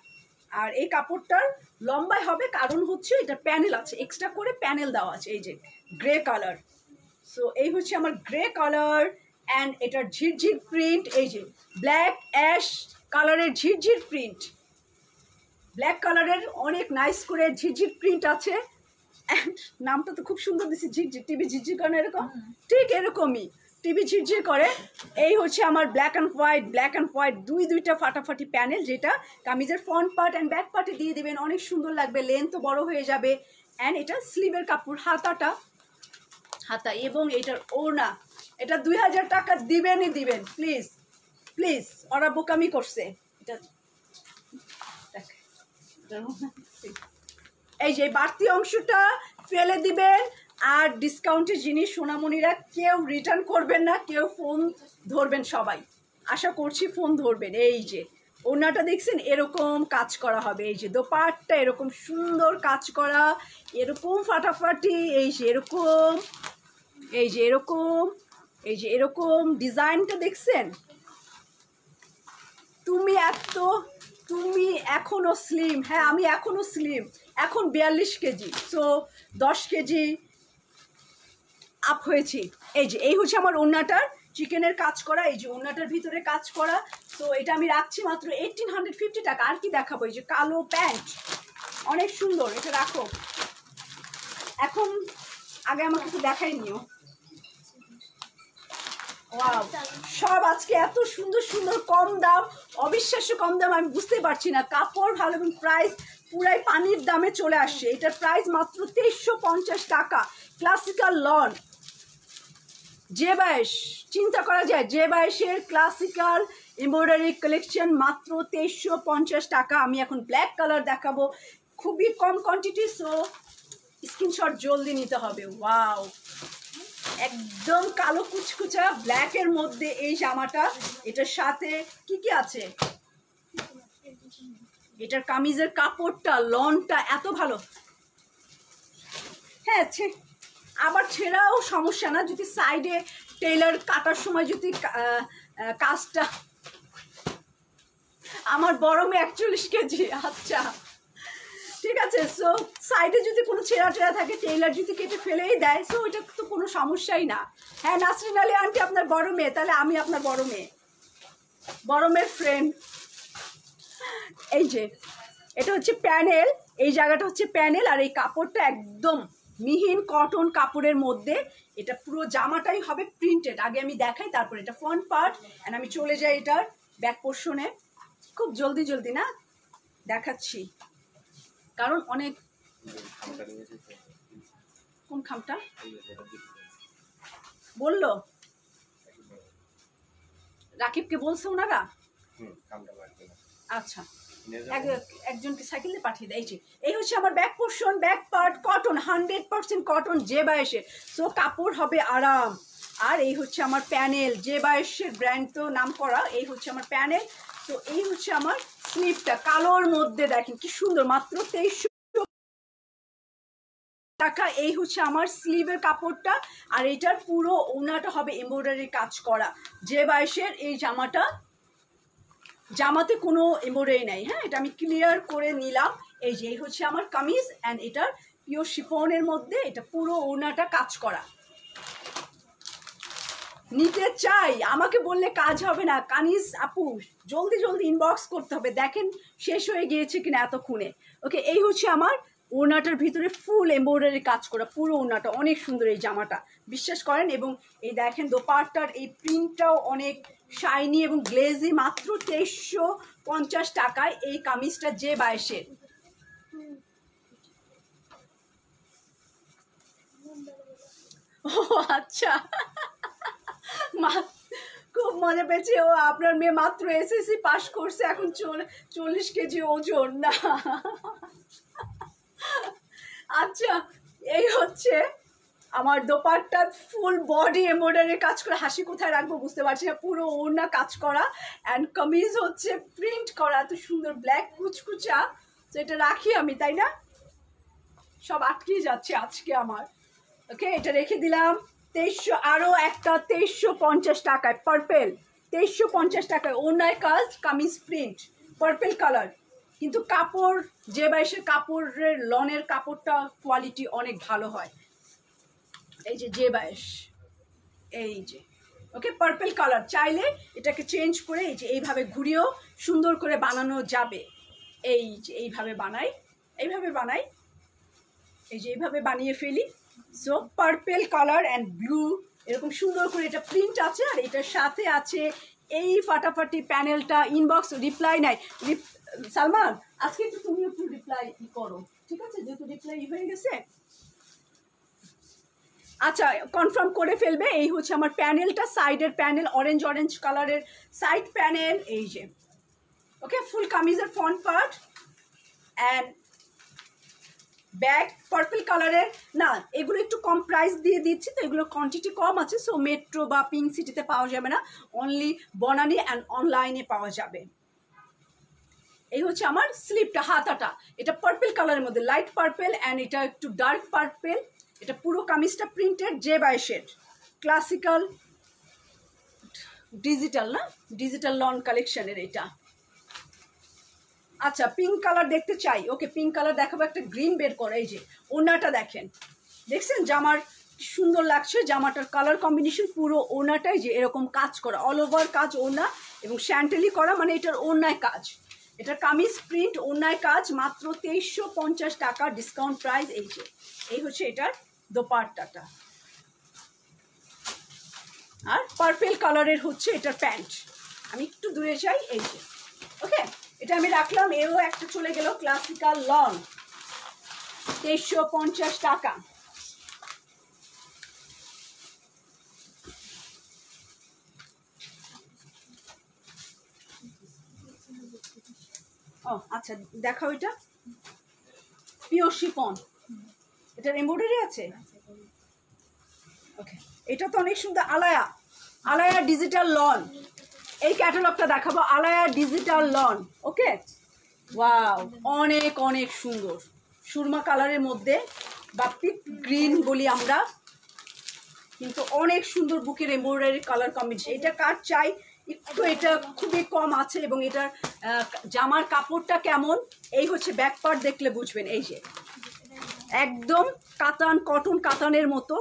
আর এই কাপড়টার লম্বায় হবে, কারণ হচ্ছে এটা প্যানেল আছে, এক্সট্রা করে প্যানেল দেওয়া আছে। এই যে গ্রে কালার, সো এই হচ্ছে আমার গ্রে কালার অ্যান্ড এটার ঝিরঝির প্রিন্ট। এই যে ব্ল্যাক অ্যাশ কালারের ঝিরঝির প্রিন্ট, ব্ল্যাক কালারের অনেক নাইস করে ঝিরঝির প্রিন্ট আছে। অ্যান্ড নামটা তো খুব সুন্দর দিচ্ছে, ঝিরঝির, টিভি ঝিরঝির করে এরকম, ঠিক এরকমই টিভি ঝিরঝির করে। এই হচ্ছে আমার ব্ল্যাক অ্যান্ড হোয়াইট দুইটা ফাটাফাটি প্যানেল, যেটা কামিজের ফ্রন্ট পার্ট অ্যান্ড ব্যাক পার্টে দিয়ে দিবেন, অনেক সুন্দর লাগবে, লেন্থও বড় হয়ে যাবে। অ্যান্ড এটা স্লিভের কাপড়, হাতা এবং এটার ওড়না, এটা 2000 টাকা দিবেনই দিবেন, প্লিজ প্লিজ, ওরা বোকামি করছে। এটা এই যে বাড়তি অংশটা ফেলে দিবেন। আর ডিসকাউন্টের জিনিস সোনামণিরা কেউ রিটার্ন করবেন না, কেউ ফোন ধরবেন, সবাই আশা করছি ফোন ধরবেন। এই যে ওড়নাটা দেখছেন এরকম কাজ করা হবে, এই যে দোপাট্টা এরকম সুন্দর কাজ করা, এরকম ফাটাফাটি, এই যে এরকম, এই যে এরকম, এই যে এরকম ডিজাইনটা দেখছেন। তুমি এখনো স্লিম, হ্যাঁ আমি এখনো স্লিম, এখন 42 কেজি, সো 10 কেজি আপ হয়েছি। এই হচ্ছে আমার ওড়নাটার চিকেনের কাজ করা, এই যে ওড়নাটার ভিতরে কাজ করা। তো এটা আমি রাখছি মাত্র 1850 টাকা। আর কি দেখাবো, এই যে কালো প্যান্ট অনেক সুন্দর, এটা রাখো। এখন আগে আমাকে একটু দেখাই নিও। সব আজকে এত সুন্দর সুন্দর কম দাম, অবিশ্বাস্য কম দাম, আমি বুঝতে পারছি না, কাপড় ভালো এবং প্রাইস পুরাই পানির দামে চলে আসছে। এটার প্রাইস মাত্র 2350 টাকা। ক্লাসিক্যাল লন J22, চিন্তা করা যায় J22-এর ক্লাসিক্যাল এমব্রয়ডারি কালেকশন মাত্র 2350 টাকা। আমি এখন ব্ল্যাক কালার দেখাবো, খুবই কম কোয়ান্টিটি, সো স্ক্রিনশট জলদি নিতে হবে। ওয়াও, একদম কালো কুচকুচা ব্ল্যাকের মধ্যে এই জামাটা। এটার সাথে কি কি আছে, এটার কামিজের কাপড়টা লনটা এত ভালো। হ্যাঁ, আবার ছেঁড়াও সমস্যা না, যদি সাইডে টেইলার কাটার সময় যদি কাজটা, আমার বড় মেয়ে 41 কেজি। আচ্ছা ঠিক আছে, সো সাইডে যদি কোনো ছেঁড়া টেরা থাকে টেইলার যদি কেটে ফেলেই দেয়, সো ওইটা তো কোনো সমস্যাই না। হ্যাঁ নাসরিন আলী আন্টি আপনার বড় মেয়ে, তাহলে আমি আপনার বড় মেয়ের ফ্রেন্ড। এই যে এটা হচ্ছে প্যানেল, এই জায়গাটা হচ্ছে প্যানেল, আর এই কাপড়টা একদম মিহিন কটন কাপড়ের মধ্যে। এটা পুরো জামাটাই হবে প্রিন্টেড। আগে আমি দেখাই, তারপর এটা ফ্রন্ট পার্ট, অ্যান্ড আমি চলে যাই এটার ব্যাক পোর্শনে। খুব জলদি না দেখাচ্ছি, কারণ অনেক। কোন খামটা বললো? রাকিবকে বলছে ওনারা? আচ্ছা, একজনকে সাইকেলে পাঠিয়ে দেয়। এই হচ্ছে আমার back portion, back part cotton, 100% cotton J22-এর, সো কাপড় হবে আরাম। আর এই হচ্ছে আমার প্যানেল, J22-এর ব্র্যান্ড তো নাম করা। এই হচ্ছে আমার প্যানেল। তো এই হচ্ছে আমার স্লিভটা কালোর মধ্যে, দেখেন কি সুন্দর, মাত্র 2300 টাকা। এই হচ্ছে আমার স্লিভের কাপড়টা, আর এটার পুরো ওনাটা হবে এমব্রয়ডারি কাজ করা। J22-এর এই জামাতে কোনো এমব্রয়ডারি নাই। হ্যাঁ, এটা আমি ক্লিয়ার করে নিলাম। এই যে এই হচ্ছে আমার কামিজ, অ্যান্ড এটার পিওর শিফনের মধ্যে এটা পুরো ওনাটা কাজ করা। নিতে চাই, আমাকে বললে কাজ হবে না। কানিজ আপু জলদি ইনবক্স করতে হবে, দেখেন শেষ হয়ে গিয়েছে কিনা এতক্ষণে। ওকে, এই হচ্ছে আমার ওড়নাটার ভিতরে ফুল এমব্রয়ডারি কাজ করা, পুরো ওড়নাটা অনেক সুন্দর এই জামাটা, বিশ্বাস করেন। এবং এই দেখেন দোপাট্টার এই প্রিন্টটাও অনেক শাইনি এবং গ্লেজি। মাত্র 2350 টাকায় এই কামিজটা J22-এর। ও আচ্ছা, খুব মজা পেয়েছি। ও আপনার মেয়ে মাত্র এসএসসি পাশ করছে, এখন 40 কেজি ওজন না। আচ্ছা, এই হচ্ছে আমার দোপাট্টার ফুল বডি এমব্রয়ডারি কাজ করা। হাসি কোথায় রাখবো বুঝতে পারছি না, পুরো ওড়না কাজ করা, অ্যান্ড কামিজ হচ্ছে প্রিন্ট করা, এত সুন্দর ব্ল্যাক কুচকুচা। তো এটা রাখি আমি, তাই না? সব আটকে যাচ্ছে আজকে আমার। ওকে, এটা রেখে দিলাম। 2300, আরও একটা 2350 টাকায় পার্পেল, 2350 টাকায় ওড়নায় কাজ, কামিজ প্রিন্ট, পার্পেল কালার। কিন্তু কাপড় J22-এর কাপড়ের লনের কাপড়টা কোয়ালিটি অনেক ভালো হয়। এই যে J22, এই যে ওকে পার্পেল কালার। চাইলে এটাকে চেঞ্জ করে এই যে এইভাবে ঘুরিয়েও সুন্দর করে বানানো যাবে। এই যে এইভাবে বানাই, এই যে এইভাবে বানিয়ে ফেলি। So purple colour and blue, এরকম সুন্দর করে এটা প্রিন্ট আছে। আর এটার সাথে আছে এই ফাটাফাটি প্যানেলটা। ইনবক্স রিপ্লাই নাই, সালমান আজকে একটু তুমি একটু রিপ্লাই করো, ঠিক আছে? যেহেতু রিপ্লাই হয়ে গেছে, আচ্ছা কনফার্ম করে ফেলবে। এই হচ্ছে আমার প্যানেলটা, সাইডের প্যানেল অরেঞ্জ কালারের সাইড প্যানেল। এই যে ওকে, ফুল কামিজের front part and back purple কালারের। না, এগুলো একটু কম প্রাইস দিয়ে দিচ্ছি, তো এগুলো কোয়ান্টিটি কম আছে, সো মেট্রো বা পিঙ্ক সিটিতে পাওয়া যাবে না, অনলি বনানি অ্যান্ড অনলাইনে পাওয়া যাবে। এই হচ্ছে আমার স্লিপটা, হাতাটা, এটা পার্পল কালারের মধ্যে, লাইট পার্পল অ্যান্ড এটা একটু ডার্ক পার্পল। এটা পুরো কামিজটা প্রিন্টেড J22-এর ক্লাসিক্যাল ডিজিটাল লন কালেকশনের এটা। আচ্ছা, পিঙ্ক কালার দেখতে চাই, ওকে পিঙ্ক কালার দেখাবো। একটা গ্রিন বের করে। এই যে ওড়নাটা দেখছেন জামার সুন্দর লাগছে, জামাটার কালার কম্বিনেশন, পুরো ওড়নাটাই যে এরকম কাজ করা, অল ওভার কাজ ওড়না এবং শ্যান্টেলি করা, মানে এটার ওড়নায় কাজ, এটার কামিজ প্রিন্ট, ওড়নায় কাজ। মাত্র 2350 টাকা ডিসকাউন্ট প্রাইস। এই যে এই হচ্ছে এটার দোপাট্টাটা, আর পার্পল কালারের হচ্ছে এটার প্যান্ট। আমি একটু দূরে যাই, এই যে ওকে এটা আমি রাখলাম। এও একটা চলে গেল ক্লাসিক্যাল লন, 2350 টাকা। ও আচ্ছা, দেখাও। এটা পিওর শিফন, এটার এমব্রয়ডারি আছে। ওকে, এটা তো অনেক সুন্দর। আলায়া, আলায়া ডিজিটাল লন, এই ক্যাটালগটা দেখাবো। Alaya digital loan. ওকে, ওয়াও, অনেক অনেক সুন্দর। সুরমা কালারের মধ্যে বা পিক গ্রিন বলি আমরা, কিন্তু অনেক সুন্দর বুকের এমব্রয়ডারি কালার কম্বিনেশন। এটা কার চাই একটু, এটা খুবই কম আছে। এবং এটার জামার কাপড়টা কেমন, এই হচ্ছে ব্যাক পার্ট দেখলে বুঝবেন। এই যে একদম কাতান, কটন কাতানের মতো।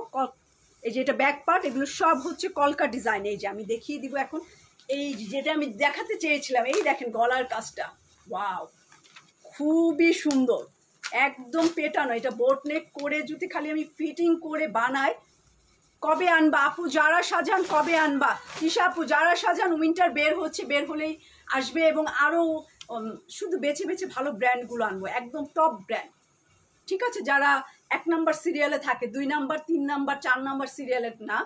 এই যে এটা ব্যাক পার্ট, এগুলো সব হচ্ছে কলকা ডিজাইন। এই যে আমি দেখিয়ে দিব এখন। এই যেটা আমি দেখাতে চেয়েছিলাম, এই দেখেন গলার কাজটা, ওয়াও, খুবই সুন্দর, একদম পেটানো। এটা বোট নেক করে যদি খালি আমি ফিটিং করে বানাই, কবে আনবা আপু যারা সাজান, কবে আনবা তিশা আপু যারা সাজান? উইন্টার বের হচ্ছে, বের হলেই আসবে। এবং আরও শুধু বেছে বেছে ভালো ব্র্যান্ডগুলো আনবো, একদম টপ ব্র্যান্ড। ঠিক আছে, যারা 1 নাম্বার সিরিয়ালে থাকে, 2 নাম্বার, 3 নাম্বার, 4 নাম্বার সিরিয়ালের না,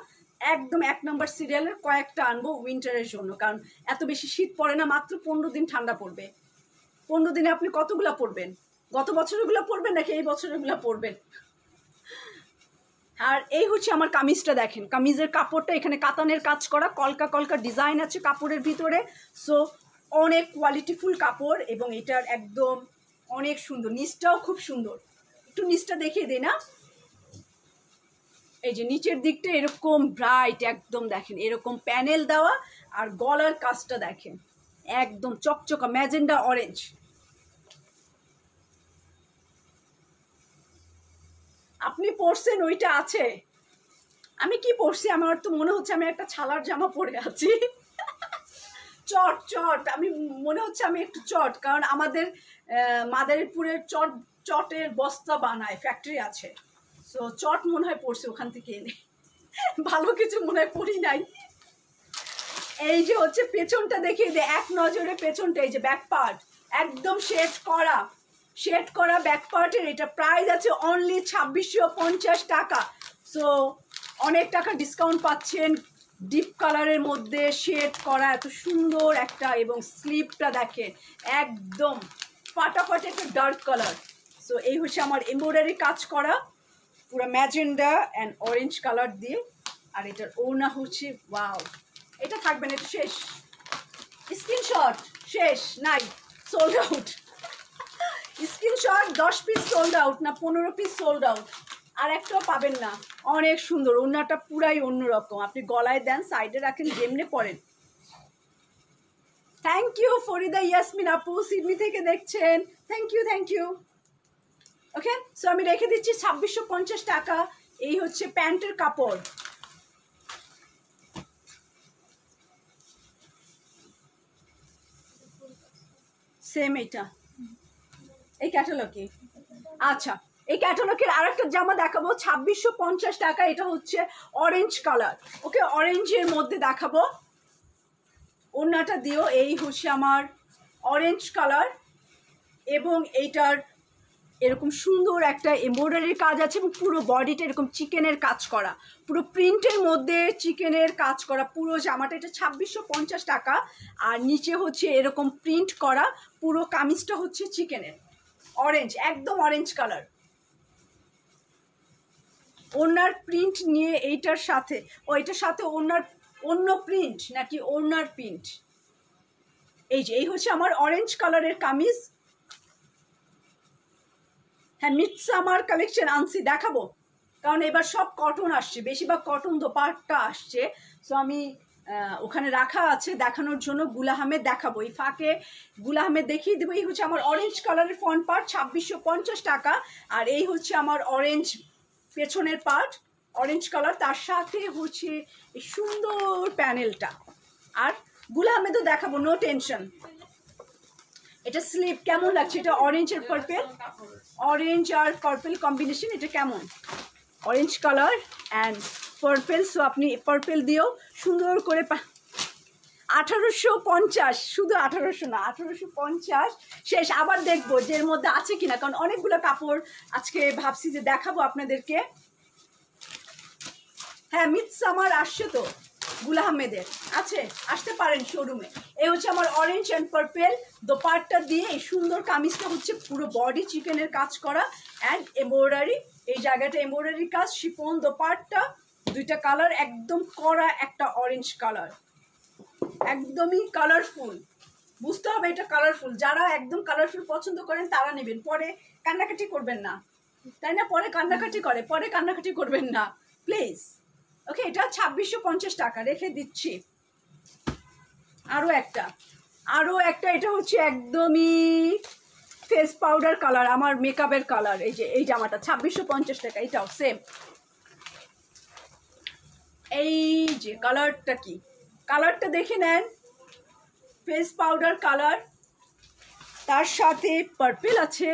একদম 1 নাম্বার সিরিয়ালের কয়েকটা আনবো উইন্টারের জন্য। কারণ এত বেশি শীত পড়ে না, মাত্র 15 দিন ঠান্ডা পড়বে। 15 দিনে আপনি কতগুলো পরবেন? গত বছরগুলো পরবেন নাকি এই বছরগুলো পরবেন? আর এই হচ্ছে আমার কামিজটা দেখেন। কামিজের কাপড়টা এখানে কাতানের কাজ করা, কলকা কলকা ডিজাইন আছে কাপড়ের ভিতরে। সো অনেক কোয়ালিটিফুল কাপড়, এবং এটার একদম অনেক সুন্দর। নিচটাও খুব সুন্দর, একটু নিচটা দেখিয়ে দিই না? এই যে নিচের দিকটা এরকম ব্রাইট, একদম দেখেন এরকম প্যানেল দেওয়া। আর গলার কাজটা দেখেন একদম চকচকা ম্যাজেন্ডা অরেঞ্জ। আপনি পরছেন ওইটা আছে, আমি কি পরছি? আমার তো মনে হচ্ছে আমি একটা ছালার জামা পরে আছি। চট চট, আমি মনে হচ্ছে আমি একটু চট, কারণ আমাদের মাদারীপুরের চটের বস্তা বানায়, ফ্যাক্টরি আছে। সো চট মনে হয় পড়ছে ওখান থেকে এনে, ভালো কিছু মনে হয় পড়ি নাই। এই যে হচ্ছে পেছনটা দেখিয়ে দে এক নজরে, পেছনটা এই যে ব্যাক পার্ট একদম শেড করা ব্যাক পার্টের। এটা প্রাইস আছে অনলি 2650 টাকা। সো অনেক টাকা ডিসকাউন্ট পাচ্ছেন। ডিপ কালারের মধ্যে শেড করা, এত সুন্দর একটা। এবং স্লিপটা দেখেন একদম ফাটাফাটি একটা ডার্ক কালার। সো এই হচ্ছে আমার এমব্রয়ডারি কাজ করা, পুরো ম্যাজেন্ডা অ্যান্ড অরেঞ্জ কালার দিয়ে। আর এটার ওড়না হচ্ছে ওয়াও। এটা থাকবে না, এটা শেষ। স্ক্রিনশট শেষ, নাই, sold out. Screenshot 10 piece sold out, না 15 পিস সোল্ড আউট। আর একটাও পাবেন না। অনেক সুন্দর, ওড়নাটা পুরাই অন্যরকম। আপনি গলায় দেন, সাইডে রাখেন, যেমনে পরেন। থ্যাংক ইউ ফরিদা ইয়াসমিন আপু, সিডনি থেকে দেখছেন। Thank you. ওকে, সো আমি রেখে দিচ্ছি 2650 টাকা। এই হচ্ছে প্যান্টের কাপড়। সেম এটা এই ক্যাটালগে। আচ্ছা, এই ক্যাটালগের আরেকটা জামা দেখাবো 2650 টাকা। এটা হচ্ছে অরেঞ্জ কালার। ওকে, অরেঞ্জের মধ্যে দেখাবো। ওড়নাটা দিও, এই হচ্ছে আমার অরেঞ্জ কালার। এবং এইটার এরকম সুন্দর একটা এমব্রয়ডারির কাজ আছে, এবং পুরো বডিটা এরকম চিকেনের কাজ করা, পুরো প্রিন্টের মধ্যে চিকেনের কাজ করা পুরো জামাটা। এটা 2650 টাকা। আর নিচে হচ্ছে এরকম প্রিন্ট করা, পুরো কামিজটা হচ্ছে চিকেনের, অরেঞ্জ, একদম অরেঞ্জ কালার। ওড়নার প্রিন্ট নিয়ে এইটার সাথে, এটার সাথে ওড়নার অন্য প্রিন্ট নাকি ওড়নার প্রিন্ট। এই যে এই হচ্ছে আমার অরেঞ্জ কালারের কামিজ। হ্যাঁ, মিডসামার কালেকশন আনছি, দেখাবো। কারণ এবার সব কটন আসছে, বেশিরভাগ কটন দোপাট্টা আসছে। সো আমি ওখানে রাখা আছে দেখানোর জন্য। গুল আহমেদ দেখাবো, এই ফাঁকে গুল আহমেদ দেখিয়ে দেবো। এই হচ্ছে আমার অরেঞ্জ কালারের ফ্রন্ট পার্ট, 2650 টাকা। আর এই হচ্ছে আমার অরেঞ্জ পেছনের পার্ট, অরেঞ্জ কালার, তার সাথে হচ্ছে এই সুন্দর প্যানেলটা। আর গুল আহমেদও দেখাবো, নো টেনশন। এটা স্লিপ কেমন লাগছে? এটা অরেঞ্জ আর পার্পেল, অরেঞ্জ আর পার্পেল কম্বিনেশন। এটা কেমন? Orange colour and purple. So আপনি পার্পেল দিয়েও সুন্দর করে 1850, শুধু 1800 না, 1850 শেষ। আবার দেখবো যে এর মধ্যে আছে কিনা, কারণ অনেকগুলো কাপড় আজকে ভাবছি যে দেখাবো আপনাদেরকে। হ্যাঁ, মিডসামার আসছে তো, গুল আহমেদের আছে, আসতে পারেন শোরুমে। এই হচ্ছে আমার অরেঞ্জ অ্যান্ড পার্পেল দোপাট্টা দিয়ে এই সুন্দর কামিজটা হচ্ছে পুরো বডি চিকেনের কাজ করা অ্যান্ড এমব্রয়ডারি, এই জায়গাটা এমব্রয়ডারি কাজ, শিফন দোপাট্টা, দুইটা কালার, একদম কড়া একটা অরেঞ্জ কালার, একদমই কালারফুল, বুঝতে হবে এটা কালারফুল। যারা একদম কালারফুল পছন্দ করেন তারা নেবেন, পরে কান্নাকাটি করবেন না, তাই না? পরে কান্নাকাটি করবেন না প্লিজ। ওকে, এটা 2650 টাকা রেখে দিচ্ছি। আরও একটা, এটা হচ্ছে একদমই ফেস পাউডার কালার, আমার মেকআপের কালার। এই যে এই জামাটা 2650 টাকা, এটাও সেম। এই যে কালারটা, কি কালারটা দেখে নেন, ফেস পাউডার কালার, তার সাথে পার্পেল আছে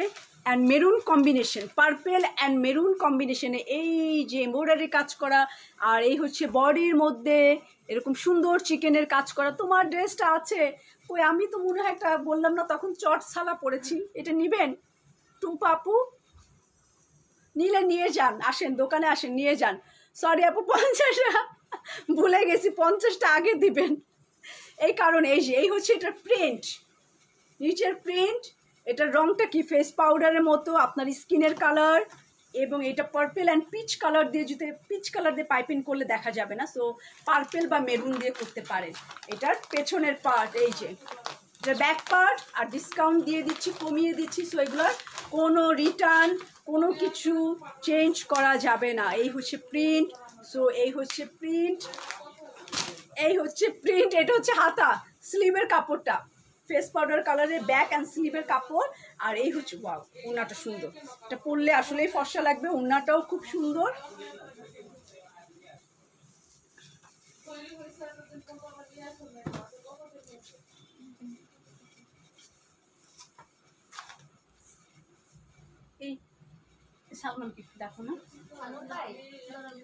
and maroon combination, purple and maroon কম্বিনেশনে এই যে এমব্রয়ডারি কাজ করা, আর এই হচ্ছে বডির মধ্যে এরকম সুন্দর চিকেনের কাজ করা। তোমার ড্রেসটা আছে ওই, আমি তো মনে হয় একটা বললাম না তখন চট ছালা পরেছি, এটা নিবেন টুম্পা আপু? নিলে নিয়ে যান, আসেন দোকানে আসেন, নিয়ে যান। সরি আপু, 50 ভুলে গেছি, 50টা আগে দিবেন। এই কারণে এই হচ্ছে এটার প্রিন্ট, নিচের প্রিন্ট, এটার রংটা কি ফেস পাউডারের মতো আপনার স্কিনের কালার, এবং এটা পার্পেল অ্যান্ড পিচ কালার দিয়ে, যদি পিচ কালার দিয়ে পাইপিং করলে দেখা যাবে না, সো পার্পেল বা মেরুন দিয়ে করতে পারেন। এটার পেছনের পার্ট, এই যে এটা ব্যাক পার্ট, আর ডিসকাউন্ট দিয়ে দিচ্ছি, কমিয়ে দিচ্ছি, সো এগুলোর কোনো রিটার্ন কোনো কিছু চেঞ্জ করা যাবে না। এই হচ্ছে প্রিন্ট, সো এই হচ্ছে প্রিন্ট, এটা হচ্ছে হাতা, স্লিভের কাপড়টা ফেস পাউডার কালারের ব্যাক অ্যান্ড স্লিভের কাপড়, আর এই হচ্ছে ওয়াও, ওড়নাটা সুন্দর, এটা পরলে আসলেই ফর্সা লাগবে, ওড়নাটাও খুব সুন্দর। এই সালমানকে দেখো না,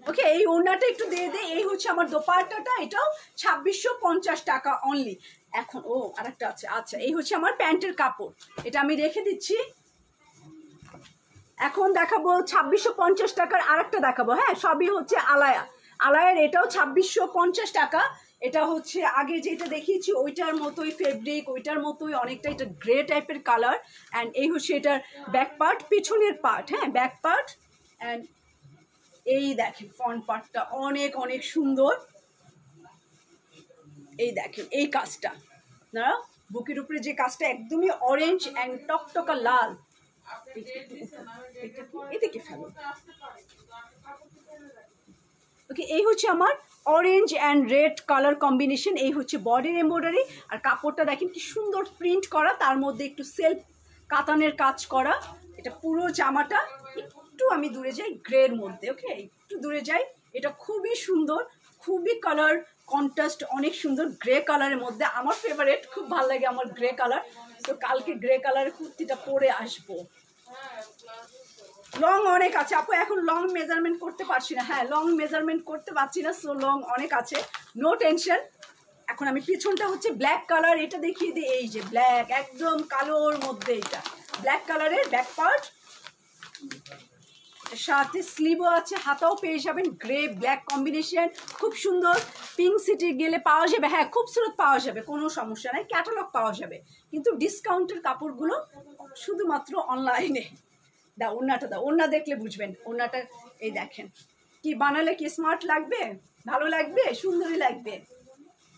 ওকে, এই ওড়নাটা একটু দিয়ে দে। এই হচ্ছে আমার দোপাট্টাটা, এটাও 2650 টাকা অনলি। এখন আরেকটা আছে, আচ্ছা এই হচ্ছে আমার প্যান্টের কাপড়, এটা আমি রেখে দিচ্ছি। এখন দেখাবো 2650 টাকার আরেকটা দেখাবো। হ্যাঁ, সবই হচ্ছে আলায়ার, এটাও 2650 টাকা। এটা হচ্ছে আগে যেটা দেখিয়েছি ওইটার মতোই ফেব্রিক, ওইটার মতোই অনেকটা, এটা গ্রে টাইপের কালার, অ্যান্ড এই হচ্ছে এটার ব্যাক পার্ট, পিছনের পার্ট, হ্যাঁ ব্যাক পার্ট, অ্যান্ড এই দেখেন ফ্রন্ট পার্টটা অনেক অনেক সুন্দর। এই দেখেন এই কাজটা, না বুকের উপরে যে কাজটা একদমই অরেঞ্জ অ্যান্ড টকটকা লাল, এদিকে ফেলো। ওকে, এই হচ্ছে আমার orange and red colour combination, এই হচ্ছে বডির এমব্রয়ডারি, আর কাপড়টা দেখেন কি সুন্দর প্রিন্ট করা, তার মধ্যে একটু সেলফ কাতানের কাজ করা। এটা পুরো জামাটা, একটু আমি দূরে যাই, গ্রের মধ্যে, ওকে একটু দূরে যাই, এটা খুবই সুন্দর, খুবই কালার কন্ট্রাস্ট, অনেক সুন্দর গ্রে কালারের মধ্যে, আমার ফেভারিট, খুব ভালো লাগে আমার গ্রে কালার, তো কালকে গ্রে কালারের কুর্তিটা পরে আসবো। লং অনেক আছে আপু, এখন লং মেজারমেন্ট করতে পারছি না, হ্যাঁ লং মেজারমেন্ট করতে পারছি না, সো লং অনেক আছে, নো টেনশন। এখন আমি পিছনটা হচ্ছে ব্ল্যাক কালার, এটা দেখিয়ে দিই, এই যে ব্ল্যাক, একদম কালোর মধ্যে, এটা ব্ল্যাক কালারের ব্যাক পার্ট, সাথে স্লিভও আছে, হাতাও পেয়ে যাবেন, গ্রে ব্ল্যাক কম্বিনেশন, খুব সুন্দর। পিঙ্ক সিটি গেলে পাওয়া যাবে, হ্যাঁ খুবসুরত পাওয়া যাবে, কোনো সমস্যা নাই, ক্যাটালগ পাওয়া যাবে, কিন্তু ডিসকাউন্টের কাপড়গুলো শুধুমাত্র অনলাইনে। দাও ওড়নাটা, দাও ওড়না দেখলে বুঝবেন, ওড়নাটা এই দেখেন, কি বানালে কি স্মার্ট লাগবে, ভালো লাগবে, সুন্দরই লাগবে,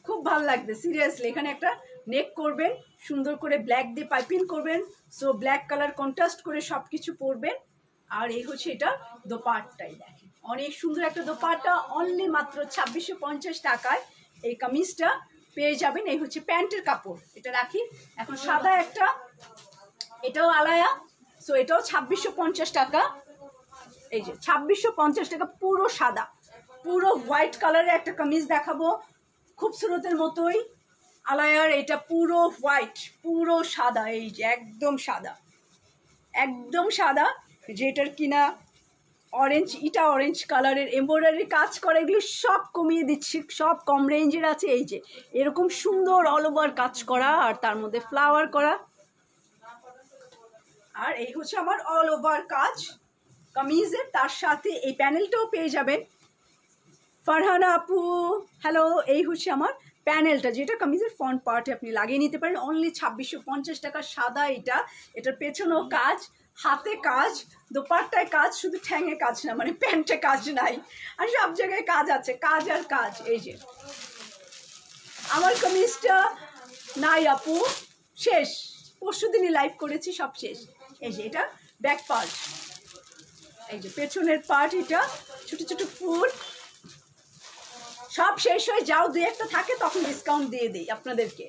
খুব ভালো লাগবে সিরিয়াসলি। এখানে একটা নেক করবেন, সুন্দর করে ব্ল্যাক দিয়ে পাইপিং করবেন, সো ব্ল্যাক কালার কন্ট্রাস্ট করে সব কিছু পরবেন। আর এই হচ্ছে এটা দোপাট্টাই, দেখেন অনেক সুন্দর একটা দোপাট্টা, অনলি মাত্র 2650 টাকায় এই কামিজটা পেয়ে যাবেন। এই হচ্ছে প্যান্টের কাপড়, এটা রাখি। এখন সাদা একটা, এটাও আলায়া, সো এটাও 2650 টাকা, এই যে 2650 টাকা, পুরো সাদা, পুরো হোয়াইট কালারের একটা কামিজ দেখাবো, খুবসুরতের মতোই আলায়ার, এটা পুরো হোয়াইট, পুরো সাদা, এই যে একদম সাদা, একদম সাদা, যেটার কিনা অরেঞ্জ, এটা অরেঞ্জ কালারের এমব্রয়ডারি কাজ করা, এগুলো সব কমিয়ে দিচ্ছি, সব কম রেঞ্জের আছে। এই যে এরকম সুন্দর অল ওভার কাজ করা আর তার মধ্যে ফ্লাওয়ার করা। আর এই হচ্ছে আমার অল ওভার কাজ কামিজের, তার সাথে এই প্যানেলটাও পেয়ে যাবেন। ফারহানা আপু হ্যালো, এই হচ্ছে আমার প্যানেলটা, যেটা কামিজের ফ্রন্ট পার্টে আপনি লাগিয়ে নিতে পারেন। অনলি 2650 টাকা। সাদা এটা, এটার পেছনেও কাজ, হাতে কাজ, দোপাট্টায় কাজ, শুধু ঠ্যাঙে কাজ না, মানে প্যান্টে কাজ নাই, আর সব জায়গায় কাজ আছে, কাজ আর কাজ। এই যে আমার কামিজটা নাই আপু, শেষ, পরশু দিনই লাইভ করেছি, সব শেষ। এই যে এটা ব্যাক পার্ট, এই যে পেছনের পার্ট, এটা ছোট ছোট ফুল, সব শেষ হয়ে যাও, দুই একটা থাকে তখন ডিসকাউন্ট দিয়ে দিই আপনাদেরকে।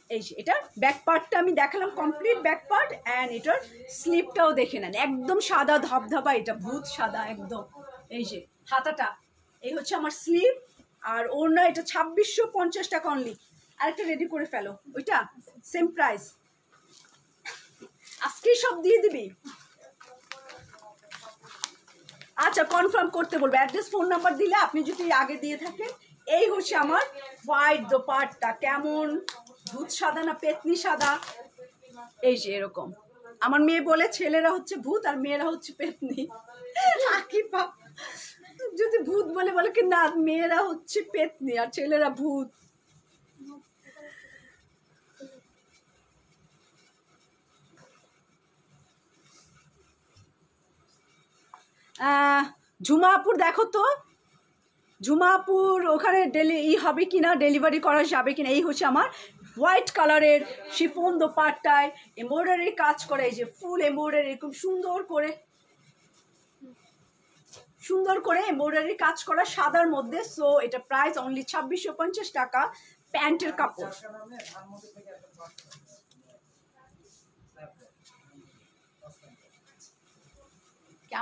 এই যে এটা ব্যাক পার্টটা আমি দেখালাম, কমপ্লিট ব্যাক পার্ট, অ্যান্ড এটার স্লিপটাও দেখে নেন, একদম সাদা ধবধবা, এটা ভূত সাদা একদম। এই যে হাতাটা, এই হচ্ছে আমার স্লিপ, আর ওড়না এটা 2650 টাকা অনলি। আরেকটা রেডি করে ফেলো, ওইটা সেম প্রাইস, আজকেই সব দিয়ে দিবি। আচ্ছা কনফার্ম করতে বলবো, অ্যাড্রেস ফোন নাম্বার দিলে আপনি যদি আগে দিয়ে থাকেন। এই হচ্ছে আমার হোয়াইট দোপাট্টা, কেমন ভূত সাদা না পেতনি সাদা, এই যে এরকম। আমার মেয়ে বলে ছেলেরা হচ্ছে ভূত আর মেয়েরা হচ্ছে পেতনি। আকিফা যদি ভূত বলে, বলে কি না, মেয়েরা হচ্ছে পেতনি আর ছেলেরা ভূত। ঝুমাপুর দেখো তো, ঝুমাপুর ওখানে হবে কিনা, ডেলিভারি করা যাবে কিনা। এই হচ্ছে আমার হোয়াইট কালারের শিফন দোপাট্টায় এমব্রয়ডারি কাজ করে, এই যে ফুল এমব্রয়ডারি এরকম সুন্দর করে এমব্রয়ডারি কাজ করা সাদার মধ্যে। সো এটা প্রাইস অনলি 2650 টাকা। প্যান্টের কাপড়,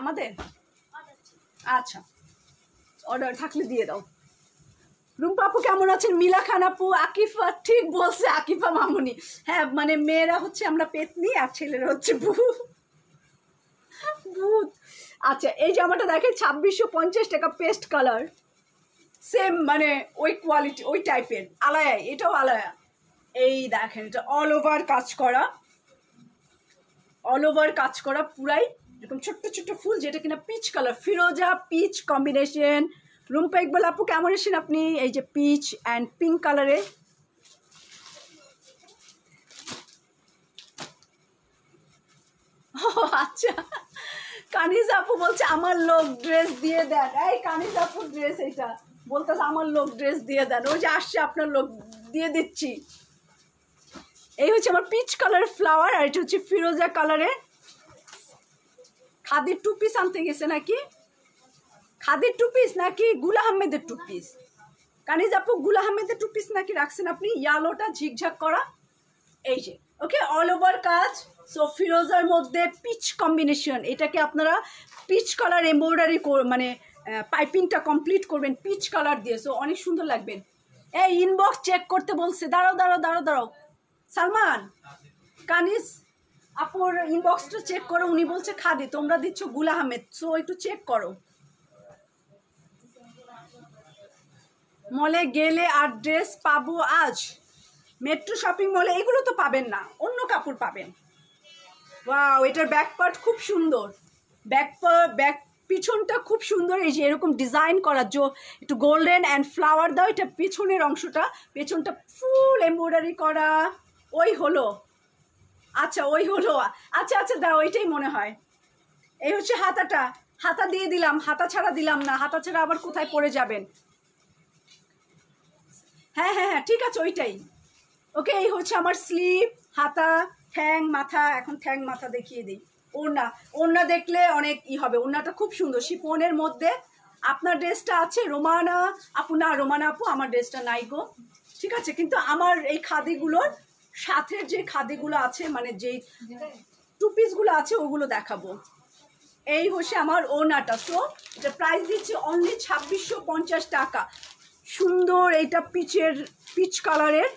আমাদের আচ্ছা অর্ডার থাকলে দিয়ে দাও। রুম্পা আপু কেমন আছেন? মিলা খান আপু, আকিফা ঠিক বলছে, আকিফা মামুনি, হ্যাঁ মানে মেয়েরা হচ্ছে আমরা পেতনি আর ছেলেরা হচ্ছে ভূত। আচ্ছা এই জামাটা দেখেন 2650 টাকা, পেস্ট কালার, সেম মানে ওই কোয়ালিটি ওই টাইপের, আলায়া, এটাও আলায়া। এই দেখেন এটা অল ওভার কাজ করা, অল ওভার কাজ করা পুরাই এরকম ছোট্ট ছোট্ট ফুল, যেটা কিনা পিচ কালার, ফিরোজা পিচ কম্বিনেশন। রুম্পা ইকবাল আপু কেমন আছেন আপনি? এই যে পিচ অ্যান্ড পিঙ্ক কালারে, আচ্ছা কানিজ আপু বলছে আমার লোক ড্রেস দিয়ে দেন। এই কানিজ আপুর ড্রেস, এটা বলতেছে আমার লোক ড্রেস দিয়ে দেন, ওই যে আসছে আপনার লোক, দিয়ে দিচ্ছি। এই হচ্ছে আমার পিচ কালার ফ্লাওয়ার, আর এটা হচ্ছে ফিরোজা কালারে। খাদির টু পিস আনতে গেছে নাকি, খাদির টু পিস নাকি গুল আহমেদের টু পিস? কানিজ আপু গুল আহমেদের টু পিস নাকি রাখছেন আপনি, ইয়ালোটা ঝিকঝাক করা। এই যে ওকে অল ওভার কাজ। সো ফিরোজার মধ্যে পিচ কম্বিনেশন, এটাকে আপনারা পিচ কালার এমব্রয়ডারি মানে পাইপিংটা কমপ্লিট করবেন পিচ কালার দিয়ে, সো অনেক সুন্দর লাগবেন। এই ইনবক্স চেক করতে বলছে, দাঁড়াও দাঁড়াও দাঁড়াও দাঁড়াও, সালমান কানিজ আপুর ইনবক্সটা চেক করো, উনি বলছে খাদি, তোমরা দিচ্ছ গুল আহমেদ, সো একটু চেক করো। মলে গেলে আর ড্রেস পাবো আজ? মেট্রো শপিং মলে এগুলো তো পাবেন না, অন্য কাপড় পাবেন। ওয়াও এটার ব্যাক পার্ট খুব সুন্দর, ব্যাক পিছনটা খুব সুন্দর, এই যে এরকম ডিজাইন করা, একটু গোল্ডেন অ্যান্ড ফ্লাওয়ার দাও, এটা পিছনের অংশটা, পেছনটা ফুল এমব্রয়ডারি করা। ওই হলো, আচ্ছা ওই হলো, আচ্ছা আচ্ছা দাও, ওইটাই মনে হয়। এই হচ্ছে হাতাটা, হাতা দিয়ে দিলাম, হাতা ছাড়া দিলাম না, হাতা ছাড়া আবার কোথায় পড়ে যাবেন। হ্যাঁ হ্যাঁ হ্যাঁ ঠিক আছে ওইটাই। ওকে এই হচ্ছে আমার স্লিভ, হাতা, ঠ্যাং, মাথা। এখন ঠ্যাং মাথা দেখিয়ে দিই। ওড়না, ওড়না দেখলে অনেক হবে, ওড়নাটা খুব সুন্দর শিফনের মধ্যে। আপনার ড্রেসটা আছে রোমানা আপু? না রোমানা আপু আমার ড্রেসটা নাই গো, ঠিক আছে, কিন্তু আমার এই খাদিগুলোর সাথে যে খাদিগুলো আছে, মানে যেই টু পিসগুলো আছে ওগুলো দেখাবো। এই হচ্ছে আমার ওড়নাটা। সো এটা প্রাইস দিচ্ছি অনলি 2650 টাকা। সুন্দর এইটা পিচ কালারের।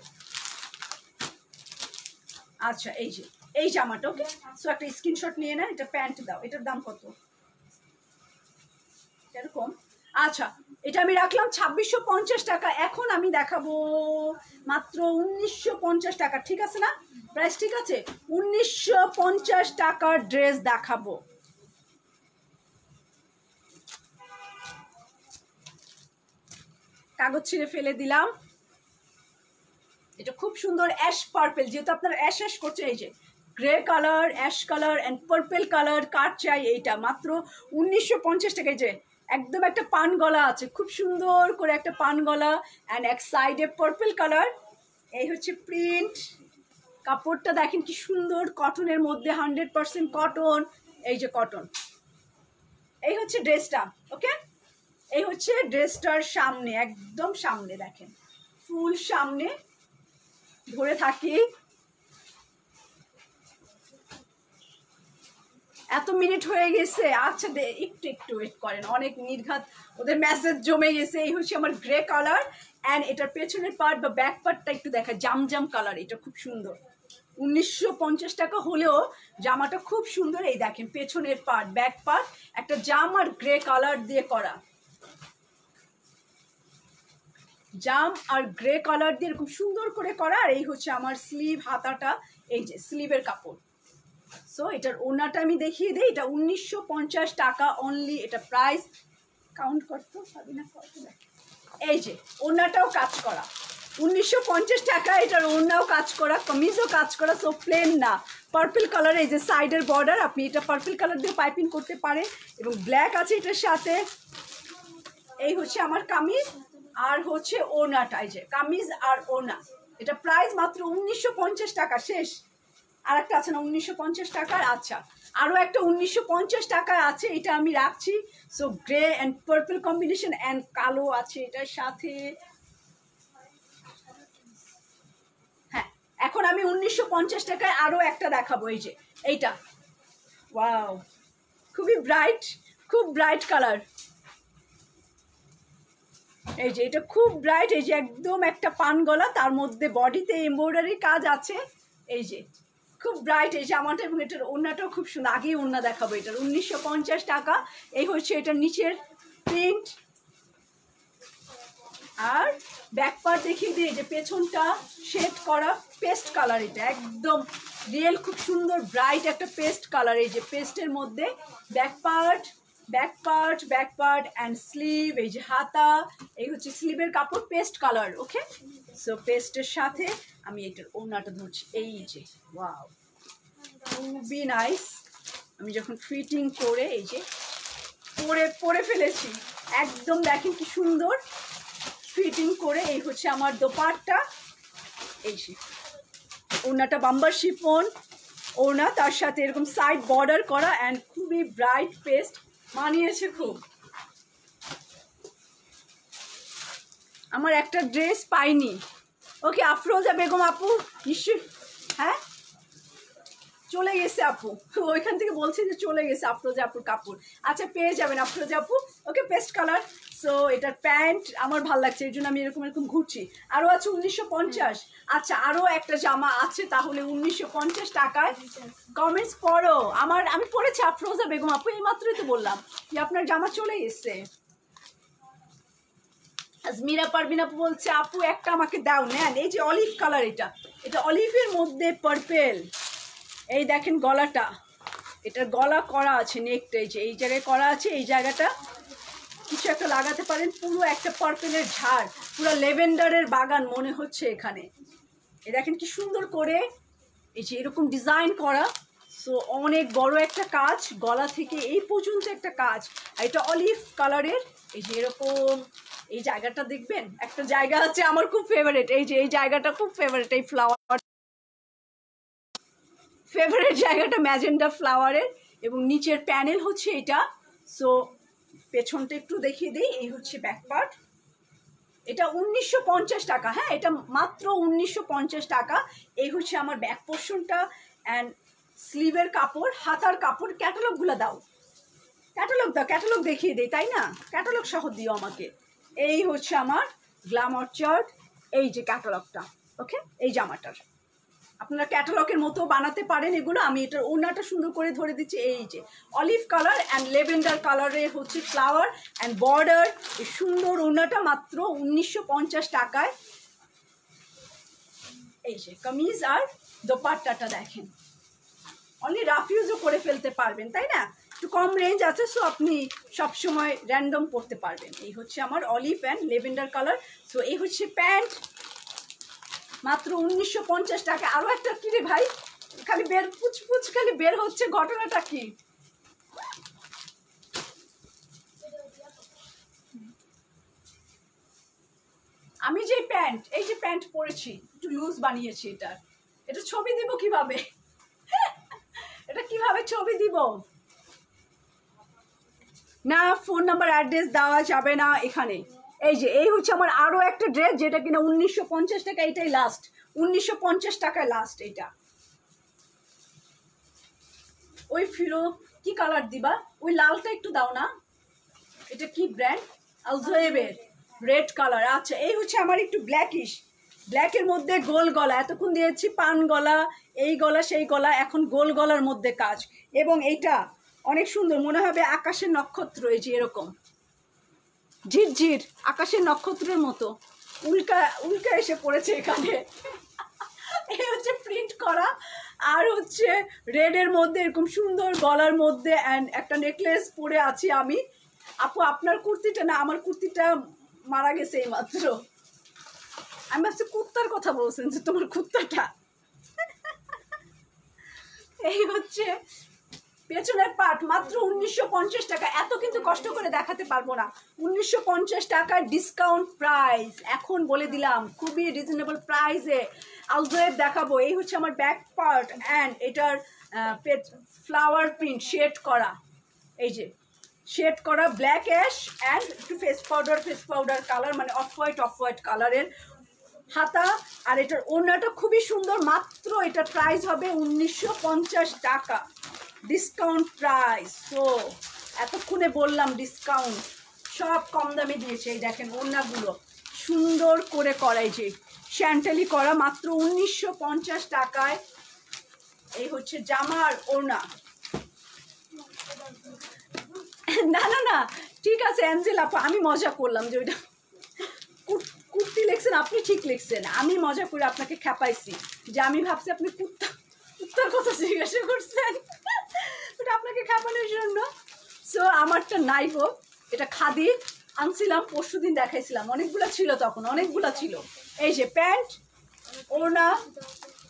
আচ্ছা এই যে এই জামাটা, ওকে সো একটা স্ক্রিনশট নিয়ে নেন। এটা প্যান্ট দাও, এটার দাম কত? এরকম। আচ্ছা, এটা আমি রাখলাম 2650 টাকা। এখন আমি দেখাবো মাত্র 1950 টাকা, ঠিক আছে না? প্রাইস ঠিক আছে? 1950 টাকার ড্রেস দেখাবো। কাগজ ছিঁড়ে ফেলে দিলাম। এটা খুব সুন্দর অ্যাশ পার্পেল, যেহেতু আপনার অ্যাশ অ্যাশ করছে, এই যে grey colour, ash colour and purple colour, কার চাই এইটা মাত্র 1950 টাকায়। যে একদম একটা পান গলা আছে, খুব সুন্দর করে একটা পান গলা অ্যান্ড এক সাইডে পার্পেল কালার। এই হচ্ছে প্রিন্ট। কাপড়টা দেখেন কি সুন্দর, কটনের মধ্যে 100% কটন। এই যে কটন। এই হচ্ছে ড্রেসটা। ওকে, এই হচ্ছে ড্রেসটার সামনে, একদম সামনে দেখেন, ফুল সামনে ধরে থাকি। এত মিনিট হয়ে গেছে। আচ্ছা একটু একটু ওয়েট করেন, অনেক নির্ঘাত ওদের মেসেজ জমে গেছে। এই হচ্ছে আমার গ্রে কালার অ্যান্ড এটার পেছনের পার্ট বা ব্যাক পার্টটা একটু দেখা, জামজাম কালার। এটা খুব সুন্দর। 1950 টাকা হলেও জামাটা খুব সুন্দর। এই দেখেন পেছনের পার্ট, ব্যাক পার্ট একটা জাম আর গ্রে কালার দিয়ে করা, জাম আর গ্রে কালার দিয়ে খুব সুন্দর করে করা। আর এই হচ্ছে আমার স্লিভ, হাতাটা এই যে স্লিভের কাপড়। সো এটার ওড়নাটা আমি দেখিয়ে দিই। এটা 1950 টাকা অনলি। এটা প্রাইস কাউন্ট করতে পারি না কত। এই যে ওড়নাটাও কাজ করা, 1950 টাকা। এটার ওড়নাও কাজ করা, কামিজও কাজ করা। সো প্লেন না, পার্পল কালার। এই যে সাইডের বর্ডার, আপনি এটা পার্পল কালার দিয়ে পাইপিং করতে পারেন এবং ব্ল্যাক আছে এটার সাথে। এই হচ্ছে আমার কামিজ আর হচ্ছে ওড়নাটা। এই যে কামিজ আর ওড়না। এটা প্রাইস মাত্র 1950 টাকা। শেষ। আর একটা আছে না 1950 টাকার? আচ্ছা, আরও একটা 1950 টাকায় আছে, এটা আমি রাখছি। So grey and purple combination and কালো আছে এটার সাথে। হ্যাঁ, এখন আমি 1950 টাকায় আরও একটা দেখাবো। এই যে এইটা, ওয়াও, খুবই ব্রাইট, খুব ব্রাইট কালার। এই যে এটা খুব ব্রাইট। এই যে একদম একটা পান গলা, তার মধ্যে বডিতে এমব্রয়ডারি কাজ আছে। এই যে খুব ব্রাইট এই জামাটা এবং এটার ওড়নাটাও খুব সুন্দর। আগেই ওড়না দেখাবো এটার। 1950 টাকা। এই হচ্ছে এটার নিচের প্রিন্ট আর ব্যাক পার্ট দেখিয়ে দিই। যে পেছনটা শেড করা পেস্ট কালার, এটা একদম রিয়েল খুব সুন্দর ব্রাইট একটা পেস্ট কালার। এই যে পেস্টের মধ্যে back part, back part, back part and sleeve. এই যে হাতা, এই হচ্ছে স্লিভের কাপড় পেস্ট কালার। ওকে, সো পেস্টের সাথে আমি এটার ওড়নাটা ধরছি। এই যে ওয়াও, খুবই নাইস। আমি যখন ফিটিং করে এই যে পরে ফেলেছি, একদম দেখেন কি সুন্দর ফিটিং করে। এই হচ্ছে আমার দোপাট্টা। এই যে ওড়নাটা বাম্বার শিফন ওড়না, তার সাথে এরকম সাইড বর্ডার করা অ্যান্ড খুবই ব্রাইট পেস্ট, মানিয়েছে খুব। আমার একটা ড্রেস পাইনি। ওকে, আফরোজা বেগম আপু নিশ্চয়ই, হ্যাঁ চলে গেছে আপু, ওইখান থেকে বলছে যে চলে গেছে আফরোজা আপুর কাপড়। আচ্ছা, পেয়ে যাবেন আফরোজা আপু। ওকে, পেস্ট কালার। সো এটার প্যান্ট আমার ভালো লাগছে, এই জন্য আমি এরকম এরকম ঘুরছি। আরও আছে 1950। আচ্ছা, আরও একটা জামা আছে তাহলে 1950 টাকায়। কমেন্টস পড়ো আমার, আমি পড়েছি আফরোজা বেগম আপু, এই মাত্রই তো বললাম যে আপনার জামা চলে এসছে। আজমিরা পারবিন আপু বলছে আপু একটা আমাকে দাও, নেন। এই যে অলিভ কালার, এটা অলিভের মধ্যে পার্পেল। এই দেখেন গলাটা, এটার গলা করা আছে, নেকটা এই যে এই জায়গায় করা আছে। এই জায়গাটা কিছু একটা লাগাতে পারেন। পুরো একটা পার্পেলের ঝাড়, পুরো লেভেন্ডারের বাগান মনে হচ্ছে এখানে। এই দেখেন কি সুন্দর করে এই যে এরকম ডিজাইন করা। সো অনেক বড় একটা কাজ, গলা থেকে এই পর্যন্ত একটা কাজ। আর এটা অলিভ কালারের। এই যে এরকম এই জায়গাটা দেখবেন, একটা জায়গা আছে আমার খুব ফেভারিট। এই যে এই জায়গাটা খুব ফেভারিট, এই ফ্লাওয়ার ফেভারিট জায়গাটা ম্যাজেন্ডা ফ্লাওয়ারের। এবং নিচের প্যানেল হচ্ছে এটা। সো পেছনটা একটু দেখিয়ে দিই। এই হচ্ছে ব্যাক পার্ট। এটা 1950 টাকা। হ্যাঁ, এটা মাত্র 1950 টাকা। এই হচ্ছে আমার ব্যাক পোর্শনটা অ্যান্ড স্লিভের কাপড়, হাতার কাপড়। ক্যাটালগুলো দাও, ক্যাটালগ দাও, ক্যাটালগ দেখিয়ে দিই, তাই না? ক্যাটালগ সহ দিও আমাকে। এই হচ্ছে আমার গ্ল্যামার চার্ট, এই যে ক্যাটালগটা। ওকে, এই জামাটার আপনারা ক্যাটালগের মতো বানাতে পারেন এগুলো। আমি এটার ওড়নাটা সুন্দর করে ধরে দিচ্ছি, এই যে অলিভ কালার অ্যান্ড লেভেন্ডার কালারের হচ্ছে ফ্লাওয়ার অ্যান্ড বর্ডার। এই সুন্দর ওড়নাটা মাত্র 1950 টাকায়। এই যে কামিজ আর দোপাট্টাটা দেখেন, অনলি রাফ ইউজও করে ফেলতে পারবেন, তাই না? একটু কম রেঞ্জ আছে, সো আপনি সবসময় র্যান্ডম পরতে পারবেন। এই হচ্ছে আমার olive and lavender colour. So এই হচ্ছে প্যান্ট, মাত্র 1950 টাকা। আরও একটা কি রে ভাই, খালি বের পুচপুচ খালি বের হচ্ছে, ঘটনাটা কি? আমি যে প্যান্ট, এই যে প্যান্ট পরেছি, একটু লুজ বানিয়েছি। এটা ছবি দিব কিভাবে? এটা কিভাবে ছবি দিব? না, ফোন নাম্বার অ্যাড্রেস দেওয়া যাবে না এখানে। এই যে এই হচ্ছে আমার আরও একটা ড্রেস, যেটা কিনা 1950 টাকা। এটাই লাস্ট, 1950 টাকায় লাস্ট। এটা ওই ফিরো কি কালার দিবা? ওই লালটা একটু দাও না। এটা কি ব্র্যান্ড? আলজোয়েবের red colour. আচ্ছা, এই হচ্ছে আমার একটু ব্ল্যাকিশ, ব্ল্যাকের মধ্যে গোল গলা। এতক্ষণ দিয়েছি পান গলা, এই গলা সেই গলা, এখন গোল গলার মধ্যে কাজ। এবং এইটা অনেক সুন্দর, মনে হবে আকাশের নক্ষত্র। এই যে এরকম ঝিরঝির আকাশের নক্ষত্রের মতো উল্কা উল্কা এসে পড়েছে এখানে। এই হচ্ছে প্রিন্ট করা, আর হচ্ছে রেডের মধ্যে এরকম সুন্দর গলার মধ্যে অ্যান্ড একটা নেকলেস পরে আছি আমি। আপু আপনার কুর্তিটা না, আমার কুর্তিটা মারা গেছে এই মাত্র। আমি ভাবছি কুর্তার কথা বলছেন, যে তোমার কুর্তাটা। এই হচ্ছে পেছনের পার্ট, মাত্র 1950 টাকা। এত কিন্তু কষ্ট করে দেখাতে পারবো না। 1950 টাকা ডিসকাউন্ট প্রাইস, এখন বলে দিলাম, খুবই রিজনেবল প্রাইসে আলজোয়েব দেখাবো। এই হচ্ছে আমার ব্যাক পার্ট অ্যান্ড এটার ফ্লাওয়ার প্রিন্ট শেড করা। এই যে শেড করা ব্ল্যাক অ্যাশ অ্যান্ড একটু ফেস পাউডার কালার, মানে অফ হোয়াইট কালারের হাতা। আর এটার ওড়নাটা খুবই সুন্দর, মাত্র এটার প্রাইস হবে 1950 টাকা, ডিসকাউন্ট প্রাইস। সো এতক্ষণে বললাম ডিসকাউন্ট, সব কম দামে দিয়েছে। এই দেখেন ওড়নাগুলো সুন্দর করে করাই, যে শ্যান্টালি করা, মাত্র 1950 টাকায়। এই হচ্ছে জামার ওড়না। না না না, ঠিক আছে অ্যাঞ্জেল আপু, আমি মজা করলাম যে ওইটা কুর্তি লিখছেন, আপনি ঠিক লিখছেন। আমি মজা করে আপনাকে খেপাইছি, যে আমি ভাবছি আপনি কুর্তার কথা জিজ্ঞাসা করছেন, ওটা আপনাকে খেপানোর জন্য। সো আমারটা নাই গো, এটা খাদি আনছিলাম, পরশুদিন দেখাইছিলাম, অনেকগুলো ছিল তখন, অনেকগুলো ছিল। এই যে প্যান্ট, ওড়না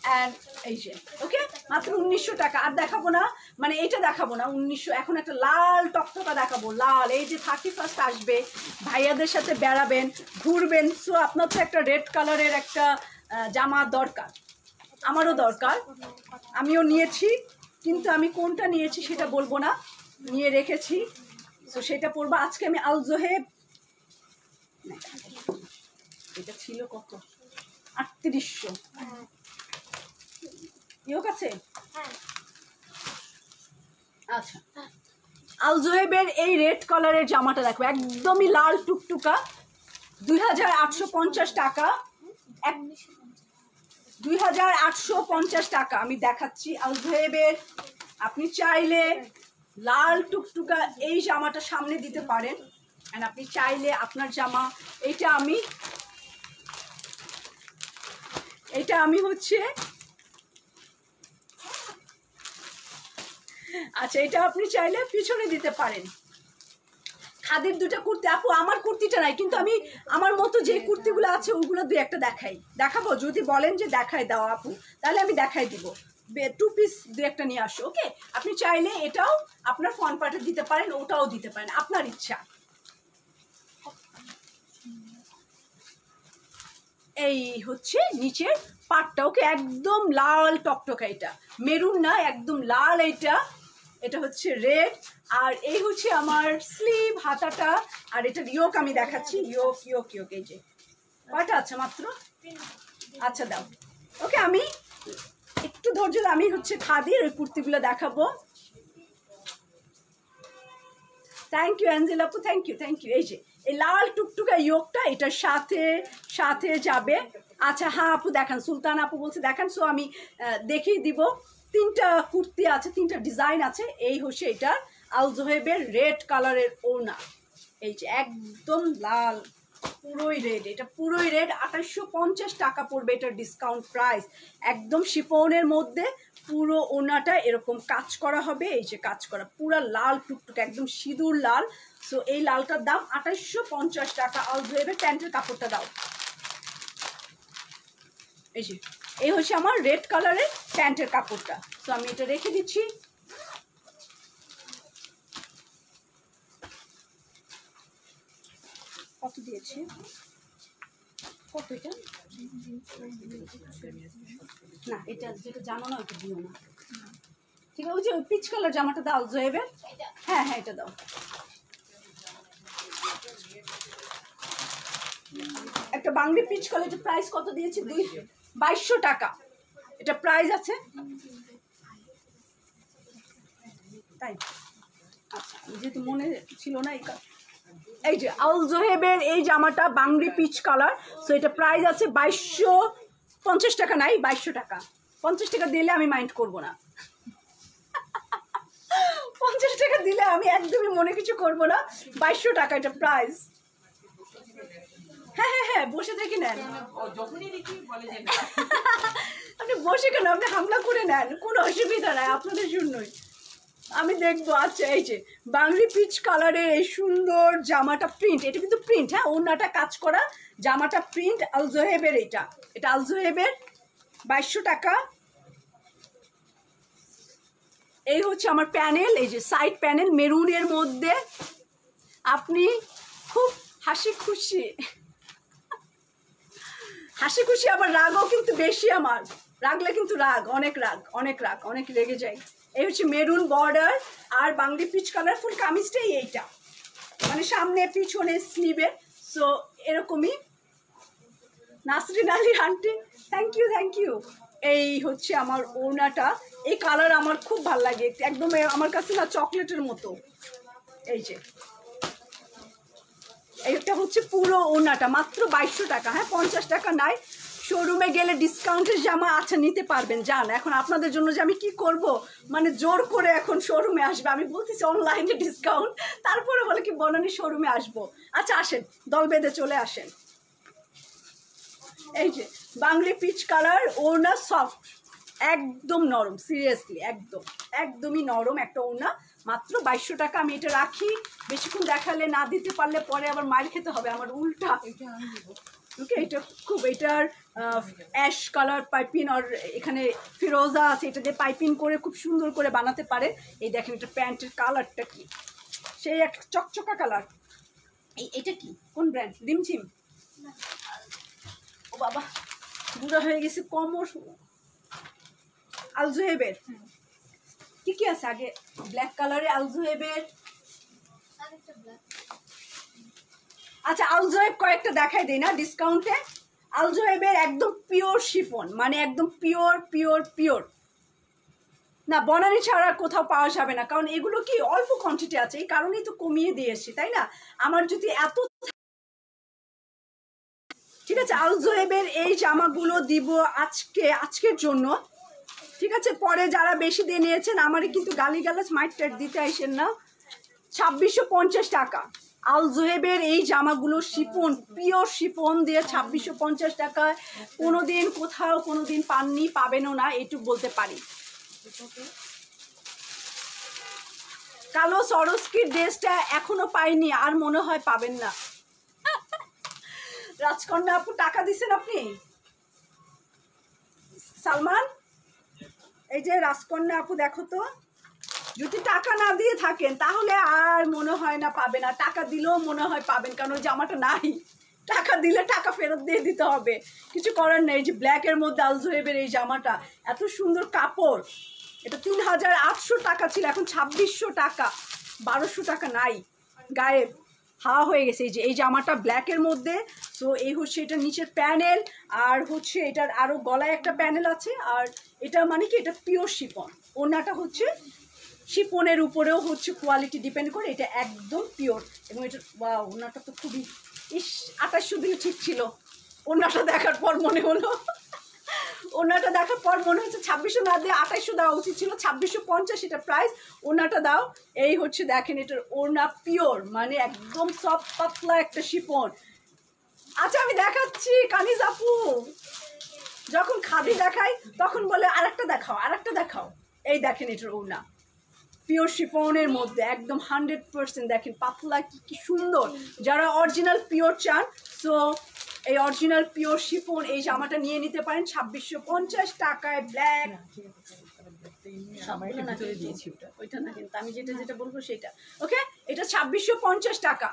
অ্যান্ড এই যে ওকে, মাত্র 1900 টাকা। আর দেখাবো না, মানে এইটা দেখাবো না 1900। এখন একটা লাল টকটকা দেখাবো, লাল। এই যে 31st আসবে, ভাইয়াদের সাথে বেড়াবেন, ঘুরবেন, সো আপনার তো একটা রেড কালারের একটা জামা দরকার, আমারও দরকার। আমিও নিয়েছি, কিন্তু আমি কোনটা নিয়েছি সেটা বলবো না, নিয়ে রেখেছি। সো সেটা পরবো আজকে আমি। আলজোহেব, এটা ছিল কত, 3800। ইয়োক আছে? আচ্ছা, আলজোহেবের এই রেড কালারের জামাটা দেখো, একদমই লাল টুকটুকা, 2850 টাকা। 2850 টাকা আমি দেখাচ্ছি আলজোহেবের। আপনি চাইলে লাল টুকটুকা এই জামাটা সামনে দিতে পারেন, অ্যান্ড আপনি চাইলে আপনার জামা, এটা আমি হচ্ছে, আচ্ছা এটা আপনি চাইলে পিছনে দিতে পারেন। খাদির দুটো কুর্তি আপু, আমার কুর্তিটা নাই, কিন্তু আমি আমার মতো যে কুর্তিগুলো আছে ওগুলো দুই একটা দেখাবো। যদি বলেন যে দেখাই দাও আপু, তাহলে আমি দেখাই দিব। 2 পিস দুই একটা নিয়ে আসো, ওকে? আপনি চাইলে এটাও আপনার ফ্রন্ট পার্টে দিতে পারেন, ওটাও দিতে পারেন, আপনার ইচ্ছা। এই হচ্ছে নিচের পাটটা, ওকে, একদম লাল টকটকা, এটা মেরুন না, একদম লাল। এটা হচ্ছে রেড। আর এই হচ্ছে আমার স্লিভ, হাতাটা। আর এটার ইয়োক আমি দেখাচ্ছি, ইয়োক এই যে কয়টা আছে, মাত্র। আচ্ছা দাও, ওকে, আমি একটু ধৈর্য, আমি হচ্ছে খাদির ওই কুর্তিগুলো দেখাবো। থ্যাংক ইউ অ্যাঞ্জেল আপু, থ্যাংক ইউ। এই যে এই লাল টুকটুকা ইয়োকটা এটার সাথে যাবে। আচ্ছা হ্যাঁ আপু দেখান, সুলতান আপু বলছে দেখান। সো আমি দেখিয়ে দিব। 3টা কুর্তি আছে, 3টা ডিজাইন আছে। এই হচ্ছে এটা আল জোহেবের রেড কালারের ওড়না, এই যে একদম লাল, পুরোই রেড, এটা পুরোই রেড। 2850 টাকা পড়বে, এটার ডিসকাউন্ট প্রাইস। একদম শিফনের মধ্যে পুরো ওড়নাটা এরকম কাজ করা হবে, এই যে কাজ করা পুরো লাল টুকটুক একদম সিঁদুর লাল। সো এই লালটার দাম 2850 টাকা। আল জোহেবের প্যান্টের কাপড়টা দাও, এই যে এই হচ্ছে আমার রেড কালারের প্যান্টের কাপড়টা। তো আমি এটা রেখে দিচ্ছি। কত দিয়েছে, কত এটা? না এটা যেটা জানো না ওটা দিও না, ঠিক আছে? ওই যে পিচ কালার জামাটা দাও জয়েবের, হ্যাঁ হ্যাঁ এটা দাও। একটা বাংলি পিচ কালার, এটা প্রাইস কত দিয়েছি? 2200 টাকা এটা প্রাইস আছে, তাই? আচ্ছা যেহেতু মনে ছিল না এই যে আল জোহেবের এই জামাটা বাংলি পিচ কালার। সো এটা প্রাইস আছে 2250 টাকা, নাই 2200 টাকা। 50 টাকা দিলে আমি মাইন্ড করব না, 50 টাকা দিলে আমি একদমই মনে কিছু করব না। 2200 টাকা এটা প্রাইস। হ্যাঁ হ্যাঁ হ্যাঁ বসে দেখে নেন, আপনি বসে কেন, আপনি হামলা করে নেন, কোনো অসুবিধা নাই, আপনাদের জন্যই আমি দেখবো। আচ্ছা এই যে বাংলি পিচ কালারের এই সুন্দর জামাটা প্রিন্ট, এটা কিন্তু প্রিন্ট, হ্যাঁ ওড়নাটা কাজ করা, জামাটা প্রিন্ট। আল জোহেবের এটা আল জোহেবের 2200 টাকা। এই হচ্ছে আমার প্যানেল, এই যে সাইড প্যানেল মেরুনের মধ্যে। আপনি খুব হাসি খুশি আবার রাগও কিন্তু বেশি আমার, রাগলে কিন্তু রাগ, অনেক রাগ, অনেক রাগ, অনেক রেগে যাই। এই হচ্ছে মেরুন বর্ডার আর বাংলি পিচ কালার ফুল কামিজটাই এইটা, মানে সামনে পিছনে স্লিভে। সো এরকমই। Nasrin Ali aunty thank you. এই হচ্ছে আমার ওড়নাটা, এই কালার আমার খুব ভালো লাগে, একদম আমার কাছে না চকলেটের মতো। এই যে এইটা হচ্ছে পুরো ওড়নাটা, মাত্র 2200 টাকা। হ্যাঁ 50 টাকা নাই, শোরুমে গেলে ডিসকাউন্টের জামা আচ্ছা নিতে পারবেন। যান, এখন আপনাদের জন্য যে আমি কি করব, মানে জোর করে এখন শোরুমে আসবে। আমি বলতেছি অনলাইনে ডিসকাউন্ট, তারপরে বলে কি বনানী শোরুমে আসবো। আচ্ছা আসেন, দল বেঁধে চলে আসেন। এই যে বাংলি পিচ কালার ওড়না, সফট, একদম নরম, সিরিয়াসলি একদমই নরম একটা ওড়না, মাত্র 2200 টাকা। আমি এটা রাখি, বেশিক্ষণ দেখালে না দিতে পারলে পরে আবার মার খেতে হবে আমার, উল্টা। ওকে এটা খুব, এটার অ্যাশ কালার পাইপিং আর এখানে ফিরোজা আছে, এটা দিয়ে পাইপিং করে খুব সুন্দর করে বানাতে পারে। এই দেখেন এটা প্যান্টের কালারটা কি, সেই এক চকচকা কালার। এটা কি, কোন ব্র্যান্ড? রিমঝিম। ও বাবা বুড়া হয়ে গেছে, কমর। আল জোহেবের কি আছে আগে? ব্ল্যাক কালারে আল জোহেবের। আচ্ছা আল জোহেব কয়েকটা দেখাই দেই না ডিসকাউন্টে। আল জোহেবের একদম পিওর শিফন, মানে একদম পিওর না, বনানী ছাড়া কোথাও পাওয়া যাবে না, কারণ এগুলো কি অল্প কোয়ান্টিটি আছে, এই কারণেই তো কমিয়ে দিয়েছি, তাই না? আমার যদি এত, ঠিক আছে আল জোহেবের এই জামাগুলো দিব আজকের জন্য, ঠিক আছে? পরে যারা বেশি দিয়ে নিয়েছেন আমারই কিন্তু গালিগালাজ মাইট দিতে আসেন না। 2650 টাকা আল জোহেবের এই জামাগুলো, শিফন, পিওর শিফন দিয়ে 2650 টাকায় কোনোদিন কোথাও কোনোদিন পাননি, পাবেনও না, এটুকু বলতে পারি। কালো সরস্কির ড্রেসটা এখনো পাইনি, আর মনে হয় পাবেন না। রাজকন্যা আপু টাকা দিচ্ছেন আপনি? সালমান, এই যে রাজকন্যা আপু দেখো তো, যদি টাকা না দিয়ে থাকেন তাহলে আর মনে হয় না পাবে না, টাকা দিলেও মনে হয় পাবেন, কারণ ওই জামাটা নাই, টাকা দিলে টাকা ফেরত দিয়ে দিতে হবে, কিছু করার নেই। যে ব্ল্যাকের মধ্যে আল জোহেবের এই জামাটা, এত সুন্দর কাপড়, এটা 3800 টাকা ছিল, এখন 2600 টাকা, 1200 টাকা নাই, গায়েব, হাওয়া হয়ে গেছে। এই যে এই জামাটা ব্ল্যাকের মধ্যে। সো এই হচ্ছে এটা নিচের প্যানেল, আর হচ্ছে এটার আরও গলায় একটা প্যানেল আছে, আর এটা মানে কি এটা পিওর শিফন, ওনাটা হচ্ছে শিফনের উপরেও হচ্ছে কোয়ালিটি ডিপেন্ড করে, এটা একদম পিওর। এবং এটা ওনাটা তো খুবই, 2800 দিলে ঠিক ছিল, ওনাটা দেখার পর মনে হলো, ওনাটা দেখার পর মনে হচ্ছে 2600 না দিয়ে 2800 দেওয়া উচিত ছিল, 2650 এটা প্রাইস। ওনাটা দাও। এই হচ্ছে দেখেন এটার ওনা পিওর, মানে একদম সফট পাতলা একটা শিফন। আচ্ছা আমি দেখাচ্ছি কানিজ আপু, যখন খাদি দেখাই তখন বলে আরেকটা দেখাও, আরেকটা দেখাও। এই দেখেন এটার ওনা পিওর শিফনের মধ্যে একদম 100%। দেখেন পাতলা কি সুন্দর। যারা অরিজিনাল পিওর চান, সো এই অরিজিনাল পিওর শিফন এই জামাটা নিয়ে নিতে পারেন 2650 টাকায়। ব্ল্যাক ওইটা না, কিন্তু আমি যেটা যেটা বলবো সেটা। ওকে, এটা 2650 টাকা।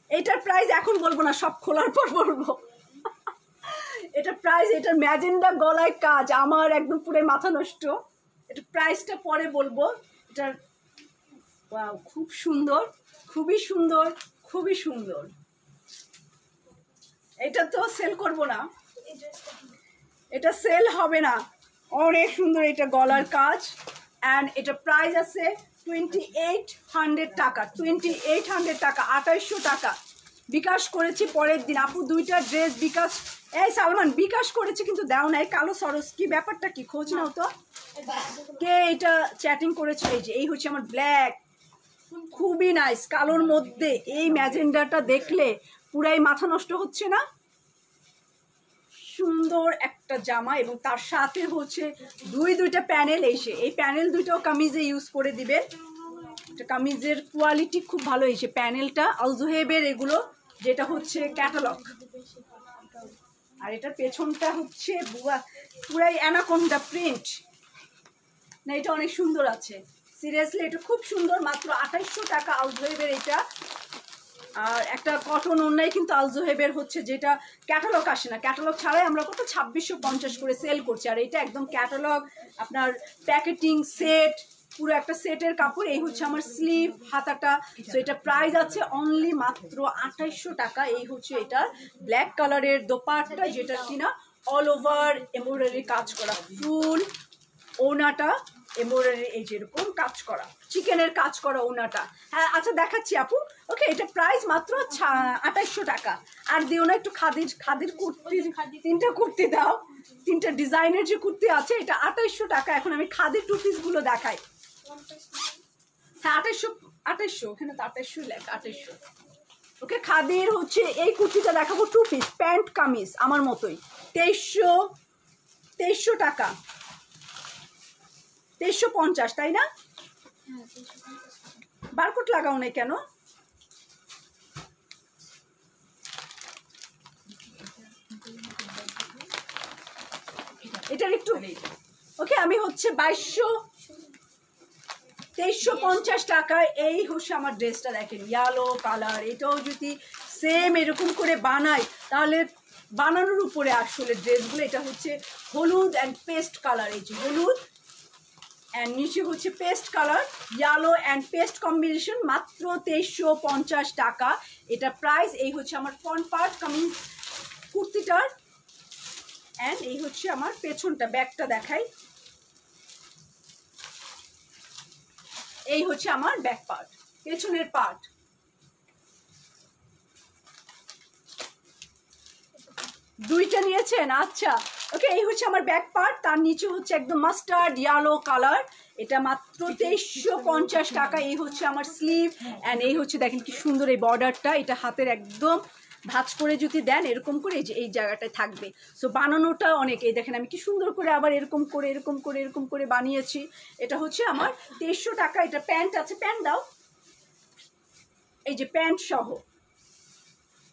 এটার প্রাইস এখন বলবো না, সব খোলার পর বলবো। এটা প্রাইস, এটার ম্যাজেন্ডা গলায় কাজ, আমার একদম পুরো মাথা নষ্ট। এটা প্রাইসটা পরে বলবো। এটার খুব সুন্দর, খুবই সুন্দর, খুবই সুন্দর। এটা তো সেল করব না, এটা সেল হবে না। অনেক সুন্দর এটা গলার কাজ। অ্যান্ড এটা প্রাইস আছে 2800 টাকা, 2800 টাকা, 2800 টাকা। বিকাশ করেছি পরের দিন আপু, দুইটা ড্রেস বিকাশ। এই সালমান বিকাশ করেছে কিন্তু দাও নাই, কালো সরস কি ব্যাপারটা কি, খোঁজ নাও তো কে এটা চ্যাটিং করেছে। এই যে এই হচ্ছে আমার ব্ল্যাক, খুবই নাইস কালোর মধ্যে। এই ম্যাজেন্ডাটা দেখলে পুরাই মাথা নষ্ট হচ্ছে না? সুন্দর একটা জামা, এবং তার সাথে হচ্ছে দুইটা প্যানেল এসে, এই প্যানেল দুইটাও কামিজে ইউজ করে দিবেন। কামিজের কোয়ালিটি খুব ভালো এসে, প্যানেলটা আলজোহেবের এগুলো, যেটা হচ্ছে ক্যাটালগ। আর এটার পেছনটা হচ্ছে পুরাই অ্যানাকোন্ডা প্রিন্ট না, এটা অনেক সুন্দর আছে। সিরিয়াসলি এটা খুব সুন্দর, মাত্র 2800 টাকা আলজোহেবের এটা। আর একটা কটন ওড়নাই কিন্তু আলজোহেবের হচ্ছে, যেটা ক্যাটালগ আসে না, ক্যাটালগ ছাড়াই আমরা কত 2650 করে সেল করছি। আর এটা একদম ক্যাটালগ, আপনার প্যাকেটিং সেট, পুরো একটা সেটের কাপড়। এই হচ্ছে আমার স্লিভ, হাতাটা। সো এটা প্রাইস আছে অনলি মাত্র 2800 টাকা। এই হচ্ছে এটা ব্ল্যাক কালারের দোপাট্টা, যেটা কিনা অল ওভার এমব্রয়ডারি কাজ করা, ফুল ওনাটা এমব্রয়ডারি এই যেরকম কাজ করা, চিকেনের কাজ করা ওনাটা। হ্যাঁ আচ্ছা দেখাচ্ছি আপু। ওকে, এটা প্রাইস মাত্র 2800 টাকা। আর দিও না একটু খাদির কুর্তি, 3টা কুর্তি দাও, 3টা ডিজাইনের যে কুর্তি আছে, এটা 2800 টাকা। এখন আমি খাদির টু পিসগুলো দেখাই। হ্যাঁ 2800, ওখানে তো 2800 লেখা, 2800। ওকে, খাদির হচ্ছে এই কুর্তিটা দেখাবো, টু পিস প্যান্ট কামিজ আমার মতোই, 2300 টাকা, 2350, তাই না? বারকোড লাগাও নাই কেন? এটার একটু ওকে, আমি হচ্ছে 2350 টাকায়। এই হচ্ছে আমার ড্রেসটা, দেখেন ইয়েলো কালার। এটাও যদি সেম এরকম করে বানাই, তাহলে বানানোর উপরে আসলে ড্রেসগুলো। এটা হচ্ছে হলুদ অ্যান্ড পেস্ট কালার, এই যে হলুদ অ্যান্ড নিচে হচ্ছে paste colour, yellow and paste combination, মাত্র 2350 টাকা এটা প্রাইস। এই হচ্ছে আমার ফ্রন্ট পার্ট কামিজ কুর্তিটার, অ্যান্ড এই হচ্ছে আমার পেছনটা, ব্যাকটা দেখাই। এই হচ্ছে আমার ব্যাক পার্ট, পেছনের পার্ট। দুইটা নিয়েছেন? আচ্ছা ওকে, এই হচ্ছে আমার ব্যাক পার্ট, তার নিচে হচ্ছে একদম মাস্টার্ড ইয়েলো কালার। এটা মাত্র 2350 টাকা। এই হচ্ছে আমার স্লিভ, অ্যান্ড এই হচ্ছে দেখেন কি সুন্দর এই বর্ডারটা। এটা হাতের একদম ভাঁজ করে যদি দেন এরকম করে, এই যে এই জায়গাটায় থাকবে। সো বানানোটা অনেক, এই দেখেন আমি কি সুন্দর করে আবার এরকম করে এরকম করে এরকম করে বানিয়েছি। এটা হচ্ছে আমার 2300 টাকা। এটা প্যান্ট আছে, প্যান্ট দাও, এই যে প্যান্ট সহ।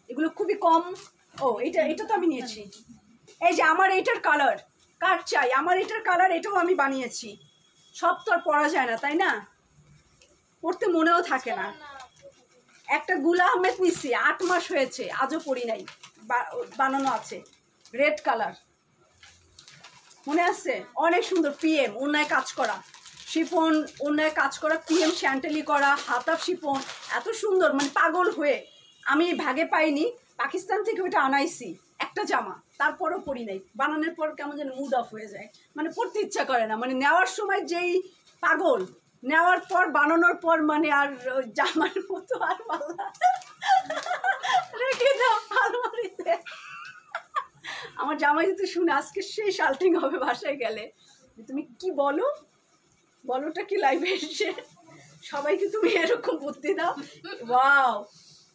এগুলো খুবই কম। ও এটা তো আমি নিয়েছি। এই যে আমার এইটার কালার, কার চাই? আমার এটার কালার, এটাও আমি বানিয়েছি। সব তো আর পরা যায় না, তাই না? পড়তে মনেও থাকে না। একটা গুলা আহমেদ নিচ্ছি, 8 মাস হয়েছে, আজও পরি নাই, বানানো আছে, রেড কালার, মনে আছে? অনেক সুন্দর, পিএম অন্যায় কাজ করা, শিফন অন্যায় কাজ করা, পিএম শ্যান্টেলি করা, হাতা শিফন, এত সুন্দর, মানে পাগল হয়ে। আমি ভাগে পাইনি, পাকিস্তান থেকে ওইটা আনাইছি একটা জামা, তারপরও পরি নাই। বানানোর পর কেমন যেন মুড অফ হয়ে যায়, মানে পড়তে ইচ্ছা করে না। মানে নেওয়ার সময় যেই পাগল, নেওয়ার পর বানানোর পর মানে আর জামার মতো আর ভালো জামাই যদি শুনে আজকে সেই শাল্টিং হবে বাসায় গেলে, তুমি কি বলো, বলোটা কি লাইভে এসে সবাইকে তুমি এরকম বুদ্ধি দাও। ওয়াও,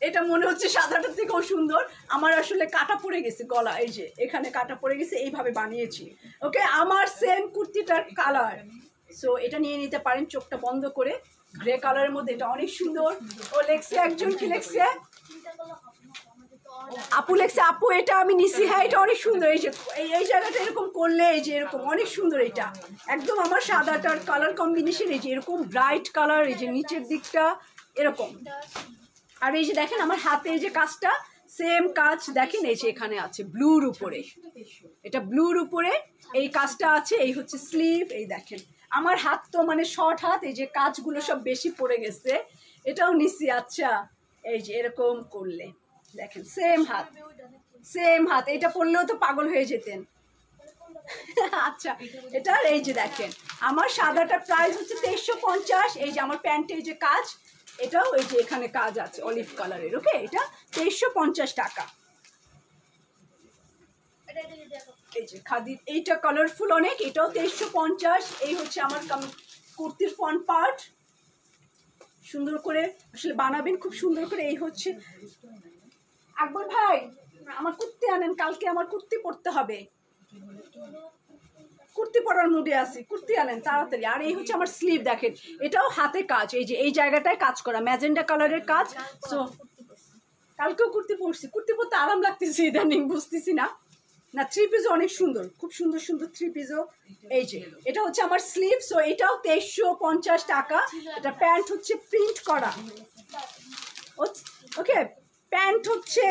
এটা মনে হচ্ছে সাদাটার থেকেও সুন্দর। আমার আসলে কাটা পড়ে গেছে গলা, এই যে এখানে কাটা পড়ে গেছে, এইভাবে বানিয়েছি। ওকে, আমার সেম কুর্তিটার কালার। সো এটা নিয়ে নিতে পারেন চোখটা বন্ধ করে, গ্রে কালারের মধ্যে। এটা অনেক সুন্দর। ও লেখছে, একজন কি লেখছে, আপু লেখছে, আপু এটা আমি নিছি। হ্যাঁ, এটা অনেক সুন্দর। এই যে এই জায়গাটা এরকম করলে, এই যে এরকম অনেক সুন্দর। এটা একদম আমার সাদাটার কালার কম্বিনেশন। এই যে এরকম ব্রাইট কালার, এই যে নিচের দিকটা এরকম। আর এই যে দেখেন আমার হাতে এই যে কাজটা, সেম কাজ দেখেন, এই যে এখানে আছে ব্লুর উপরে, এটা ব্লুর উপরে এই কাজটা আছে। এই হচ্ছে স্লিভ। এই দেখেন আমার হাত তো মানে শর্ট হাত, এই যে কাজগুলো সব বেশি পড়ে গেছে। এটাও নিছি। আচ্ছা, এই যে এরকম করলে দেখেন সেম হাত, সেম হাত। এটা পরলেও তো পাগল হয়ে যেতেন। আচ্ছা, এটার এই যে দেখেন আমার সাদাটার প্রাইস হচ্ছে 2350। এই যে আমার প্যান্টে এই যে কাজ, এটাও এই যে এখানে কাজ আছে অলিভ কালারের। ওকে, এটা 2350 টাকা। এই যে খাদির এইটা কালারফুল অনেক, এটাও 2350। এই হচ্ছে আমার কুর্তির ফ্রন্ট পার্ট। সুন্দর করে আসলে বানাবেন, খুব সুন্দর করে। এই হচ্ছে আকবর ভাই, আমার কুর্তি আনেন, কালকে আমার কুর্তি পরতে হবে, কুর্তি পরার মুডে আছি, কুর্তি আনেন তাড়াতাড়ি। আর এই হচ্ছে আমার স্লিভ দেখেন, এটাও হাতে কাজ, এই যে এই জায়গাটায় কাজ করা, ম্যাজেন্ডা কালারের কাজ। সো কালকেও কুর্তি পরছি, কুর্তি পরতে আরাম লাগতেছে ইদানিং, বুঝতেছি না। না, থ্রি পিসও অনেক সুন্দর, খুব সুন্দর সুন্দর থ্রি পিসও। এই যে এটা হচ্ছে আমার স্লিভ। সো এটাও 2350 টাকা। এটা প্যান্ট হচ্ছে প্রিন্ট করা। ওকে, প্যান্ট হচ্ছে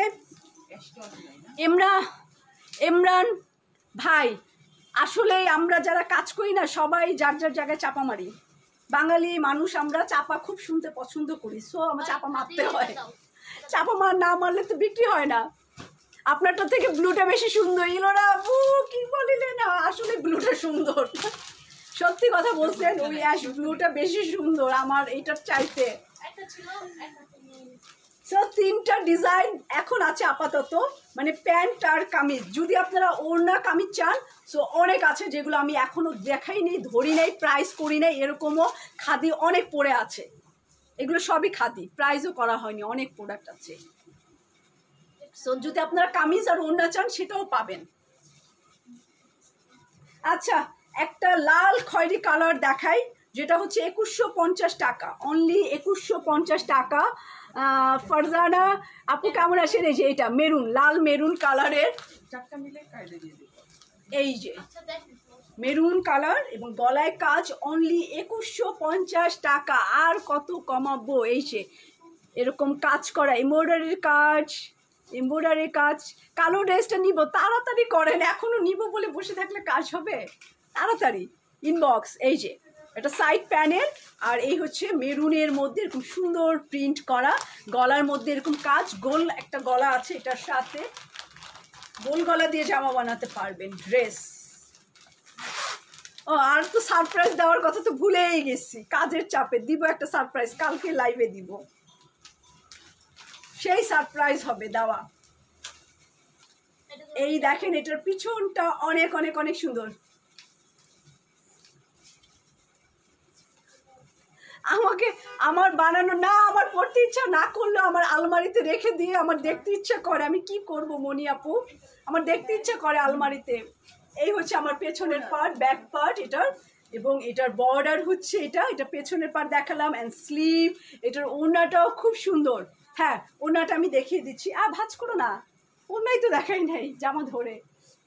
ইমরান ভাই, আসলে আমরা যারা কাজ করি না, সবাই যার যার জায়গায় চাপা মারি। বাঙালি মানুষ আমরা চাপা খুব শুনতে পছন্দ করি। সো আমার চাপা মারতে হয়, চাপা না মারলে তো বিক্রি হয় না। আপনারটা থেকে ব্লুটা বেশি সুন্দর। ইলোরা আপু কি বলিলে না, আসলে ব্লুটা সুন্দর, সত্যি কথা বলছেন। ওই অ্যাশ ব্লুটা বেশি সুন্দর আমার এইটার চাইতে। সো তিনটা ডিজাইন এখন আছে আপাতত, মানে প্যান্ট আর কামিজ। যদি আপনারা ওড়না কামিজ চান, সো অনেক আছে, যেগুলো আমি এখনো দেখাইনি, ধরি নাই, প্রাইস করি নাই। এরকমও খাদি অনেক পড়ে আছে, এগুলো সবই খাদি, প্রাইসও করা হয়নি, অনেক প্রোডাক্ট আছে। সো যদি আপনারা কামিজ আর ওড়না চান, সেটাও পাবেন। আচ্ছা, একটা লাল খয়েরি কালার দেখাই, যেটা হচ্ছে 2150 টাকা, অনলি 2150 টাকা। ফারজানা আপু কেমন আছেন? এই যে এটা মেরুন, লাল মেরুন কালারের, এই যে মেরুন কালার এবং গলায় কাজ, অনলি 2150 টাকা। আর কত কমাবো? এই যে এরকম কাজ করা এমব্রয়ডারির কাজ। কালো ড্রেসটা নিব, তাড়াতাড়ি করেন, এখনো নিব বলে বসে থাকলে কাজ হবে? তাড়াতাড়ি ইনবক্স। এই যে এটা সাইড প্যানেল, আর এই হচ্ছে মেরুনের মধ্যে এরকম সুন্দর প্রিন্ট করা, গলার মধ্যে এরকম কাজ, গোল একটা গলা আছে, এটার সাথে গোল গলা দিয়ে জামা বানাতে পারবেন, ড্রেস। ও, আর তো সারপ্রাইজ দেওয়ার কথা তো ভুলেই গেছি, কাজের চাপে দিব একটা সারপ্রাইজ, কালকে লাইভে দিব, সেই সারপ্রাইজ হবে দেওয়া। এই দেখেন এটার পিছনটা অনেক অনেক অনেক সুন্দর। আমাকে আমার বানানো না, আমার পড়তে ইচ্ছা না করলেও আমার আলমারিতে রেখে দিয়ে আমার দেখতে ইচ্ছা করে। আমি কি করব মনি আপু, আমার দেখতে ইচ্ছা করে আলমারিতে। এই হচ্ছে আমার পেছনের পার্ট, ব্যাক পার্ট এটার, এবং এটার বর্ডার হচ্ছে এটা পেছনের পার্ট দেখালাম, অ্যান্ড স্লিভ। এটার ওড়নাটাও খুব সুন্দর। হ্যাঁ, ওড়নাটা আমি দেখিয়ে দিচ্ছি। ভাঁজ করো না, ওড়নাই তো দেখাই নাই, জামা ধরে।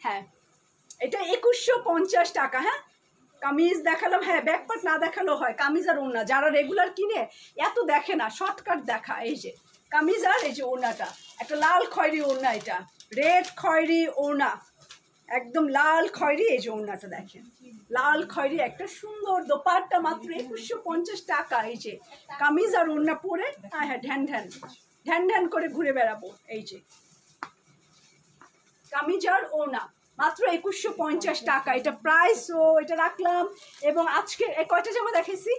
হ্যাঁ, এটা 2150 টাকা। হ্যাঁ, কামিজ দেখালাম, হ্যাঁ ব্যাক পার্ট না দেখালেও হয়। কামিজ আর ওড়না যারা রেগুলার কিনে এত দেখে না, শর্টকাট দেখা। এই যে কামিজ আর এই যে ওড়নাটা, একটা লাল খয়েরি ওড়না, এটা রেড খয়েরি ওড়না, একদম লাল খয়েরি। এই যে ওড়নাটা দেখেন, লাল খয়েরি, একটা সুন্দর দোপাট্টা, মাত্র 2150 টাকা। এই যে কামিজ আর ওড়না পরে, হ্যাঁ ঢ্যান ঢ্যান করে ঘুরে বেড়াবো। এই যে কামিজ আর ওড়না মাত্র 2150 টাকা, এটা প্রাইস। ও এটা রাখলাম। এবং আজকে কয়টা জামা দেখেছি,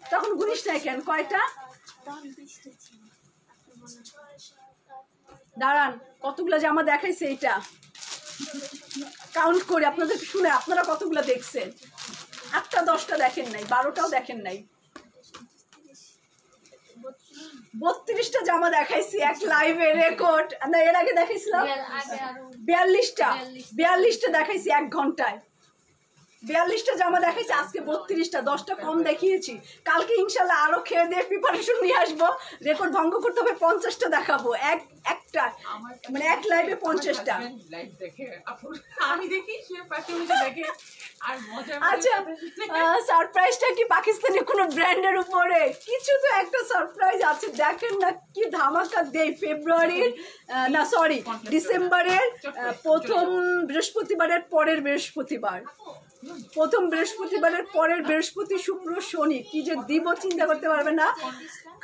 তখন গুনিস নাই কেন, কয়টা দাঁড়ান, কতগুলো জামা দেখাইছে। এটা কাউন্ট করে আপনাদের শুনে আপনারা কতগুলো দেখছেন? 8টা 10টা দেখেন নাই, 12টাও দেখেন নাই। 32টা জামা দেখাইছি এক লাইভে, রেকর্ড। না এর আগে দেখাইছিলাম 42টা দেখাইছি 1 ঘন্টায়। 42টা জামা দেখাইছি, আজকে 32টা, 10টা কম দেখিয়েছি। কালকে ইনশাল্লাহ আরো খেয়ে দিয়ে প্রিপারেশন নিয়ে আসবো, রেকর্ড ভঙ্গ করতে হবে, 50টা দেখাবো একটা মানে এক লাইভে 50টা। আমি দেখি সে পাশে দেখে আর মজা। আচ্ছা, সারপ্রাইজটা কি পাকিস্তানি কোনো ব্র্যান্ডের উপরে? কিছু তো একটা সারপ্রাইজ আছে, দেখেন না কি ধামাকা দেই। ফেব্রুয়ারির না সরি ডিসেম্বরের প্রথম বৃহস্পতিবারের পরের বৃহস্পতিবার, প্রথম বৃহস্পতিবারের পরের বৃহস্পতি শুক্র শনি কি যে দিব চিন্তা করতে পারবে না।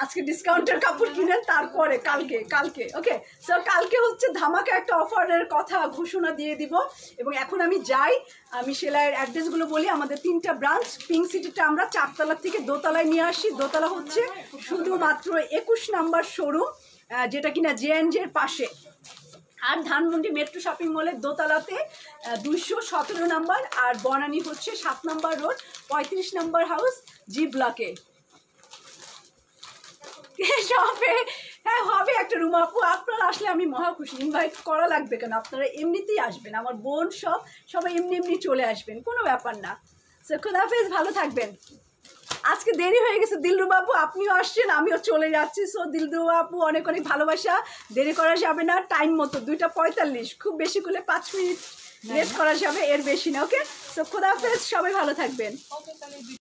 আজকে ডিসকাউন্টের কাপড় কিনেন, তারপরে কালকে ওকে। সো কালকে হচ্ছে ধামাকা একটা অফারের কথা ঘোষণা দিয়ে দিব। এবং এখন আমি যাই, আমি সেলাইয়ের অ্যাড্রেসগুলো বলি। আমাদের 3টা ব্রাঞ্চ, পিঙ্ক সিটিটা আমরা 4তলা থেকে দোতলায় নিয়ে আসি। দোতলা হচ্ছে শুধুমাত্র 21 নাম্বার শোরুম, যেটা কিনা JNJ এর পাশে। আর ধানমন্ডি মেট্রো শপিং মলের দোতলাতে 217 নাম্বার, আর বনানী হচ্ছে 7 নাম্বার রোড 35 নাম্বার হাউস জি ব্লকে। হ্যাঁ হবে একটা রুম আপু, আপনারা আসলে আমি মহা খুশি। ইনভাইট করা লাগবে কেন, আপনারা এমনিতেই আসবেন, আমার বোন সবাই এমনি চলে আসবেন, কোনো ব্যাপার না। সো খোদাফেজ, ভালো থাকবেন। আজকে দেরি হয়ে গেছে দিলরুবা আপু, আপনিও আসছেন আমিও চলে যাচ্ছি। সো দিলরুবা আপু অনেক ভালোবাসা, দেরি করা যাবে না, টাইম মতো 2:45, খুব বেশি করলে 5 মিনিট লেট করা যাবে, এর বেশি না। ওকে, সো খোদাফেজ, সবাই ভালো থাকবেন।